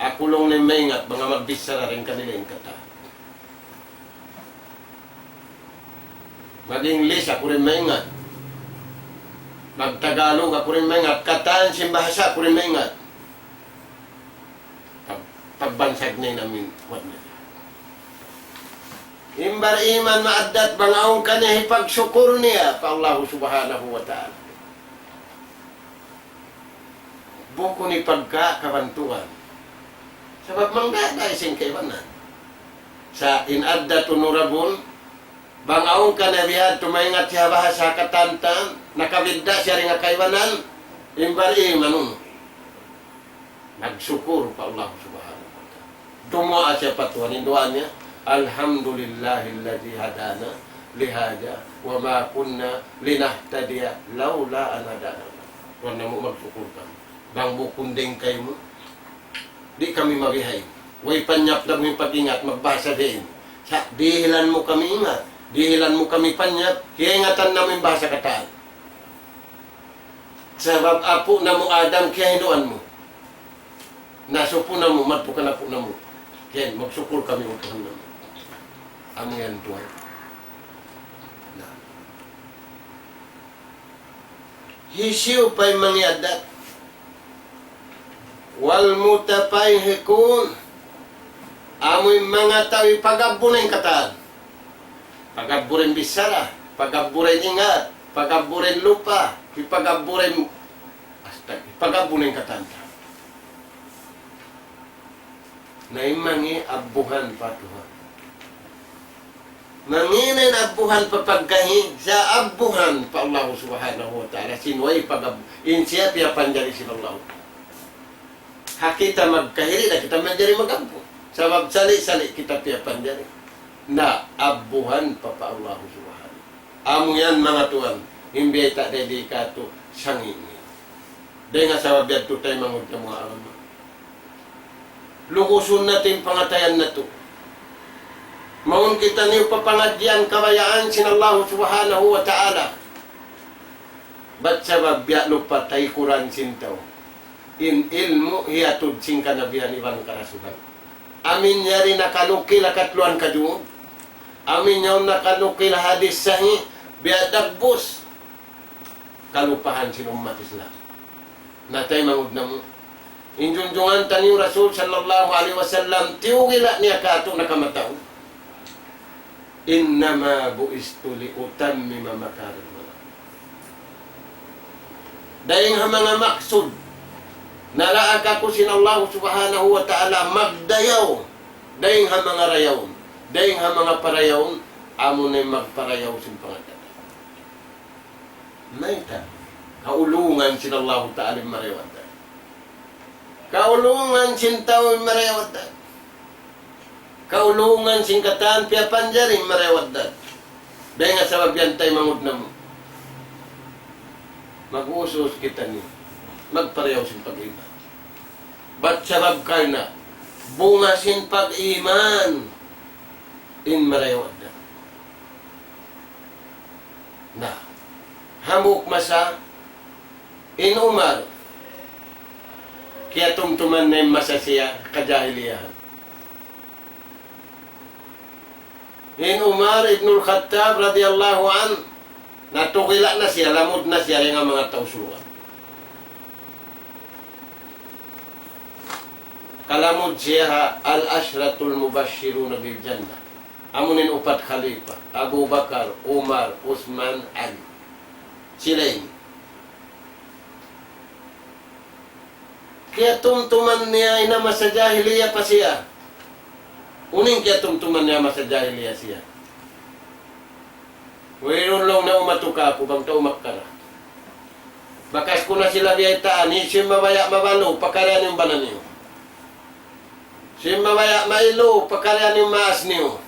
Ako lang na maingat, mga magbisara rin kanila yung kata. Mag-English, ako rin maingat. Mag-Tagalog, ako rin maingat. Kataan, simbahasa, ako rin maingat. Pagbansag na namin, what na. Imbar iman maadat, bangaong ka niya, ipagsyukur niya, pa Allah subhanahu wa ta'ala. Buko ni pagkakabantuan. Sabab manggaday sing kaiwanan. Sa inadda tunurabon, bangaong ka na biya, tumaingat siya bahasa katantan, nakabidda siya rin nga kaiwanan, imbar iman nagsyukur pa Allah subhanahu wa ta'ala. Dumoa siya patuhan, induan niya, Alhamdulillahilladzi hadana lihada wa ma kunna linahtadiya laula an hadana. Kung na mo magsyukur ka. Bang bukunding kayo mo, di kami mabihay. Way panyap na mo pag-ingat, magbasa din. Sa dihilan mo kami ingat, dihilan mo kami panyap, kaya ingatan namin basa kataan. Sabab apo na mo Adam, kaya hinuan mo. Nasupo na mo, madpo ka na po na mo. Kaya magsukur kami utuhan na mo. Ang yan tuwan. Hisiw pa'y mangyadat. Wal mutapay hikun. Amoy mga tao pagabunin kataan. Pagaburin bisara, pagaburin ingat, pagaburin lupa, pagaburin astag, pagabunin kataan. Naimangi abuhan patuhan. Manginin abuhan papagkahi sa abuhan pa Allah subhanahu wa ta'ala. Sinway pagab insya piya panjari sila Allah. Hakita magkahiri na kita manjari magabu. Sabab sali-sali kita piya panjari. Na abuhan pa Allah subhanahu. Amo yan mga tuan. Hindi tak dedikato sangini. Dahil nga sabab yan tutay mangod na mga alam. Lukusun natin pangatayan na to. Maun kita niyo papangadyan kabayaan sinallahu subhanahu wa ta'ala. Ba't sabab biya lupatay kuran sintaw. In ilmu hiyatud sing kanabihan ibang karasuhan. Amin yari nakanukil akatluan kaduon. Amin yaw nakanukil hadis sahi biya dagbus. Kalupahan sinummat Islam. Natay mangud na mo. Injunjungan tani Rasul sallallahu alaihi wasallam tiwila niya kato nakamataon. Innama buistu li utammima makarim. Dahil nga mga maksud naraag ako sinallahu subhanahu wa ta'ala magdayaw. Dahil nga mga rayaw. Dahil nga mga parayaw, amo na magparayaw sin pangatata. Naita, kaulungan sinallahu ta'ala marayawatan. Kaulungan sintaw marayawatan. Kaulungan singkatan piya panjaring marewadat. Dahil nga sabab yan tayo mangod na mo. Mag-usos kita ni. Magparehaw sin pag-iman. Ba't sabab ka na? Bunga sin pag-iman. In marewadat. Na. Hamuk masa. In Umar, kaya tumtuman na yung masasiya kajahiliyahan. In Umar ibnul Khattab radiyallahu an, natukila na siya, lamod na siya yung mga tausuluan. Kalamod siya al-ashratul mubashiruna bil jannah. Amunin upat khalifa, Abu Bakar, Umar, Uthman, Ali. Sila ini. Kaya tumtuman niya ina masa jahiliya pa siya. Uning kaya tumtuman niya masa jahiliya siya. Mayroon lang na umatuka ako bang taumak ka na. Bakas ko na sila biyataan, siya mabaya mabalo, pakaryan yung banan niyo. Siya mabaya mailo, pakaryan yung maas niyo.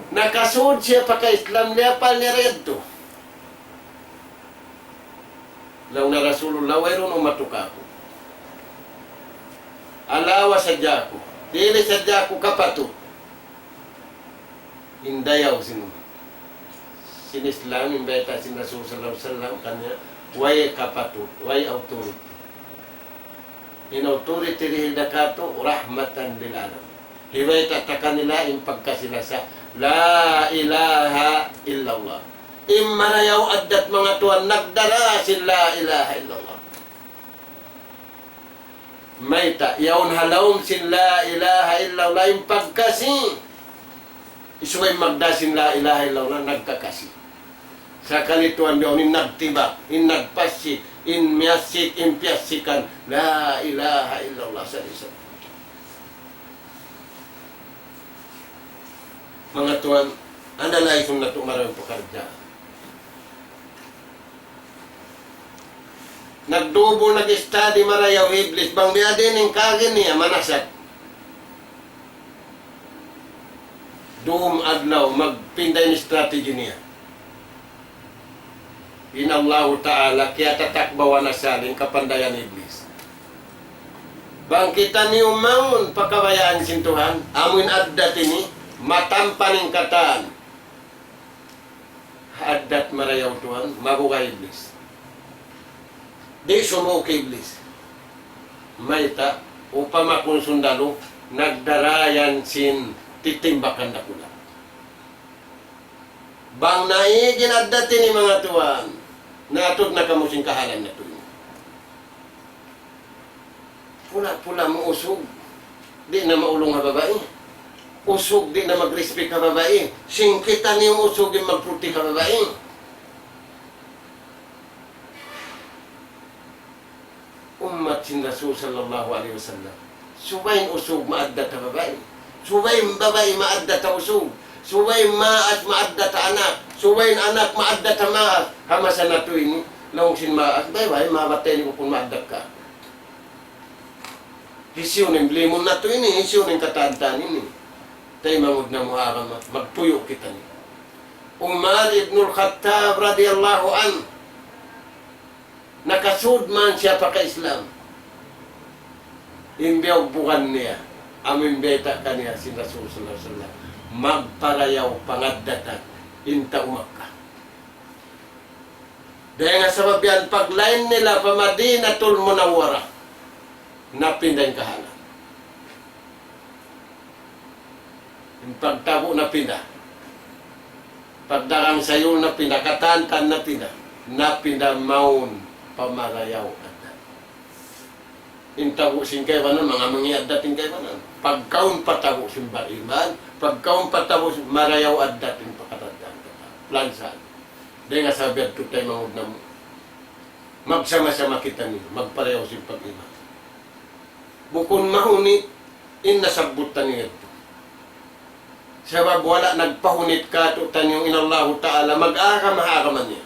Nakasud siya pagka-Islam niya pa niya rin Law na Rasulullah, wayron umatuka ko. Alawa sadya ko. Dili sadya ko kapato. Indayaw Islam, imbeta sin Rasul sallallahu alaihi wasallam kanya, way kapato, way authority. In authority hidakato, rahmatan lil alam. Hiway tatakan nila yung pagkasilasa. La ilaha illallah. Imarayaw addat mga tuwan, nagdara sila ilaha illallah. Mayta, yawn halawm sila ilaha illallah, yung pagkasi. Isuway magdasin la ilaha illallah, nagkakasi. Sa kalituan yun, in nagtibak, in nagpasi, in miyasik, in piyasikan, la ilaha illallah sa isa. Mga tuwan, analyze na tumarang pakarja. Nagdubo nag-study marayaw iblis, bang biya din yung kagin niya, manasat. Doom adlaw, magpinday ni strategy niya. Inallahu ta'ala, kaya tatakbawa na saling kapandayan iblis. Bangkitan niyo maun, pagkabayaan sintuhan, amin addat ini, matampaning kataan. Addat marayaw Tuhan, mabuka iblis. Di sumuko iblis. Mayta, upama kung sundalo, nagdarayan sin titimbakan na kula. Bang naigin addat ini mga Tuhan, natod na kamusing kahalan na Tuhan. Pula-pula mo usog, di na maulong ha babae. Usog di na mag-respect ka babae. Singkitan yung usog yung magputi ka babae. Ummat sin Rasul sallallahu alaihi wasallam. Suwayin usog maadda ta babae. Suwayin babae maadda ta usog. Suwayin maas maadda ta anak. Suwayin anak maadda ta maas. Hamasa na to ini. Laong sin maas. Baybay, mabatay ni ko kung maadda ka. Hisyo ng limon na to ini. Hisyo ng katantan ini. Tayo mangod na muharama, magpuyo kita ni. Umar ibnul Khattab radiyallahu an, nakasud man siya pagka-Islam. Imbiyaw bukan niya, amin beta kaniya si Rasul sallallahu alaihi wasallam, magparayaw pangaddatan, inta umakka. Dahil nga sabab yan, paglain nila pa Madinatul Munawwara, napinday kahalan. Yung pagtabo na pina, pagdarang sayo na pina, katantan na pina maun pamarayaw adat. Yung tabo sin kayo manan, mga mangyad dating kayo manan. Pagkaun patabo sin bariman, pagkaun patabo sin marayaw adat yung pakatandaan ka. Plansan. Dahil nga sabi at tutay mangod na mo. Magsama-sama kita nito, magparayaw sin pag-iman. Bukon mahunit, inasabutan niya ito. Sabab wala nagpahunit ka tutan yung inallahu ta'ala, mag-aram-haraman niya.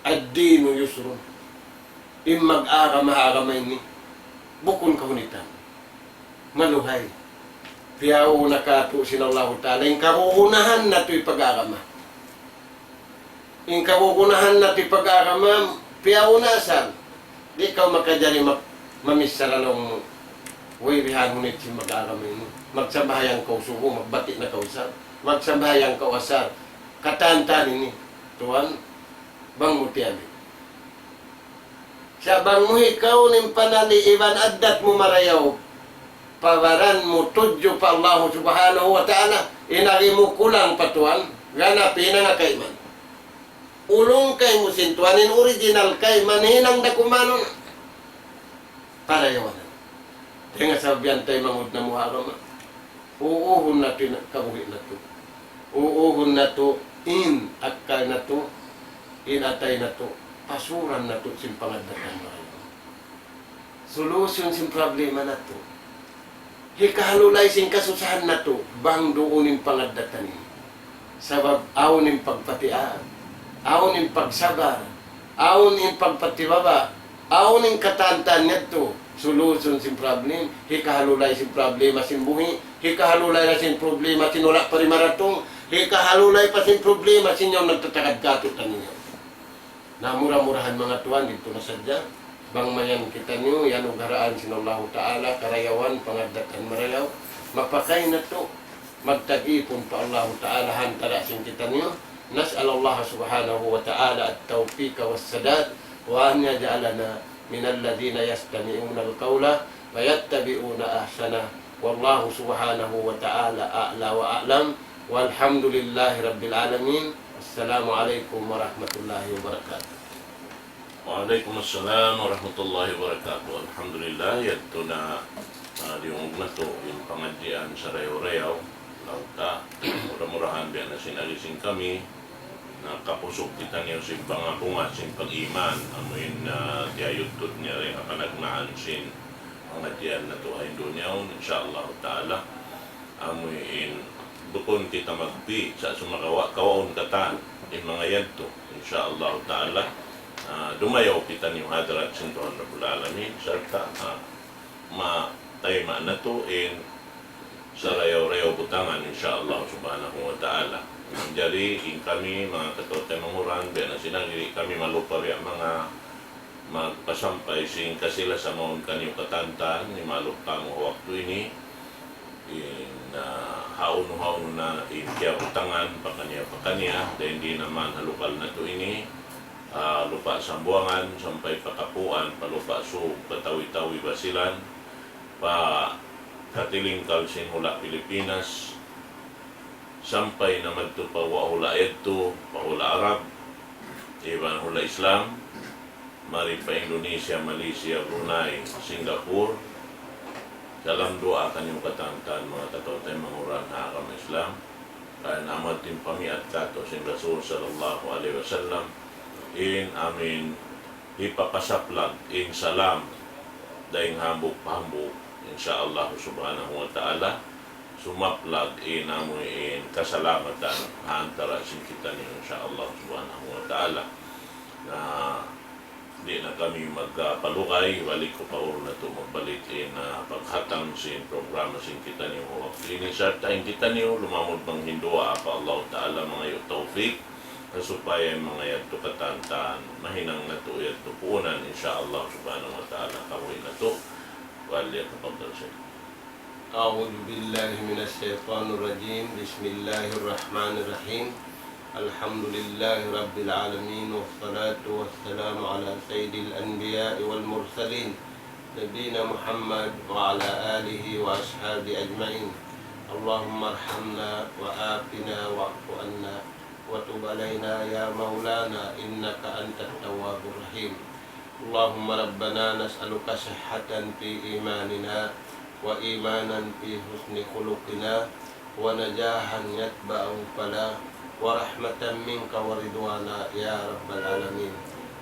Ad-dinu yusrun. Im mag-aram-haraman ni. Bukon kahunitan. Maluhay. Piyaw na ka to sinallahu ta'ala. Yung karuhunahan na to'y pag-arama. Yung karuhunahan na to'y pag-arama, piyaw na saan. Di ka makadari mamisaralang mo. Uy, rihan hunit si mag-aramay mo. Magsabahayang kau suko, magbati na kausap. Magsabahayang kau asar. Katantan ini. tuan bang mutiabi. Sa bang mo ikaw ning panaliiban addat mo marayaw, pawaran mo tudyo pa Allah subhanahu wa ta'ala, inari mo kulang patuan, ganapin nga kay man. Ulong kay mo sintuanin, original kay manhinang dakumanon. Para yawanan. Kaya sabihan tayo mangod na muharama. Uuhon na to, kabuhi na to. Uuhon na to, in akal na to, inatay na to, pasuran na to, simpangadatan mo. Solusyon sin problema na to. Hikahalulay sin kasusahan na to, bang doonin pangadatan ni. Sabab awon yung pagpatiaan, awon yung pagsabar, awon yung pagpatibaba, awon yung katantan nito. Solusyon sin problem, hikahalulay sin problema sin buhi, hikahalulay na sin problema sin wala parimaratong, hikahalulay pa sin problema sin yung nagtatakad-katot ninyo. Namura-murahan mga tuan dito na sadya. Bang mayan kita niyo, yan ugaraan sin Allah Ta'ala, karayawan, pangadatan marayaw. Mapakay na to, magtag-ipon pa Allah Ta'ala, hantara sin kita niyo. Nas'al Allah subhanahu wa ta'ala at-tawfiq wa as-sadad, wa an yaj'alana min alladhina yastami'una al-qawla wa yattabi'una ahsana. Wallahu subhanahu wa ta'ala a'la wa a'lam. Walhamdulillahi rabbil alamin. Assalamualaikum warahmatullahi wabarakatuh. Waalaikumsalam warahmatullahi wabarakatuh. Alhamdulillah, yato na liungog na to yung pangadyan sa Rayaw-Rayaw. Lauta, mura-murahan biya na sinalisin kami. Nakapusok kita niyo sin pangabunga, sin pag-iman. Amoyin na diayutod niya rin kapanagmaan sin pangadyan na to ay dunyaw. Insyaallah ta'ala. Amoyin bukon kita magpi sa sumakawa kawaon katan. Yung mga yan to. Insyaallah ta'ala. Dumayaw kita niyo hadrat sin Tuhan Rabbul Alamin serta matayma na to in sa Rayaw-Rayaw butangan insyaallah subhanahu wa ta'ala. Jadi in kami mga katote manguran biya na sinangiri kami malupari ang mga magpasampay sing kasila sa maun kanyo katantan ni malupang waktu ini in haun na in kaya butangan pakanya dahil hindi naman halukal na to ini. Lupa Sambuangan sampai Pakapuan, palupa Sub, Patawi-Tawi Basilan, pa Katilingkal simula Pilipinas, sampai naman ito pa Wahula Edto, Pahula Arab, Iban Hula Islam, mari pa Indonesia, Malaysia, Brunei, Singapore. Dalam doa kanyang katangtan mga katotay manguran na akam Islam, kaya naman din pamiat kato sin Rasul sallallahu alaihi wasallam, in amin ipapasaplag in salam daing hambuk-hambuk insyaallah subhanahu wa ta'ala sumaplag in amin kasalamatan antara sin kita ni insyaallah subhanahu wa ta'ala na di na kami magpalukay balik ko pa na ito magbalik in paghatang sin programa sin kita ni ini sartain kita ni lumamod bang hindua pa Allah ta'ala mga yung tawfiq supaya mga yadto katantaan mahinang na to yadto puunan insyaallah subhanahu wa ta'ala kawin na to wali at kapagdal siya. A'udhu billahi minasyaitanir rajim. Bismillahirrahmanirrahim. Alhamdulillahi rabbil alamin wassalatu wassalamu ala sayyidil anbiya'i wal mursalin nabiyina Muhammad wa ala alihi wa ashabi ajma'in. Allahumma arhamna wa afina wa'fu anna وتب علينا يا مولانا إنك أنت التواب الرحيم. اللهم ربنا نسألك صحة في إيماننا وإيمانا في حسن خلقنا ونجاحا يتبع فلا ورحمة منك ورضوانا يا رب العالمين.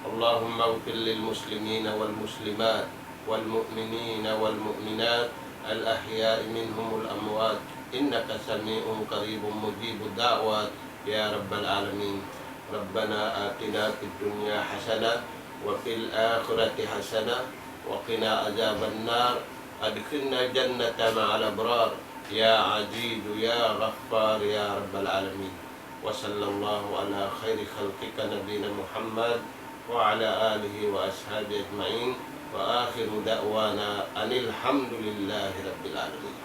اللهم اغفر للمسلمين والمسلمات والمؤمنين والمؤمنات الأحياء منهم الأموات إنك سميع قريب مجيب الدعوات يا رب العالمين. ربنا آتنا في الدنيا حسنة وفي الآخرة حسنة وقنا عذاب النار أدخلنا الجنة مع الأبرار يا عزيز يا غفار يا رب العالمين. وصلى الله على خير خلقك نبينا محمد وعلى آله وأصحابه أجمعين وآخر دعوانا أن الحمد لله رب العالمين.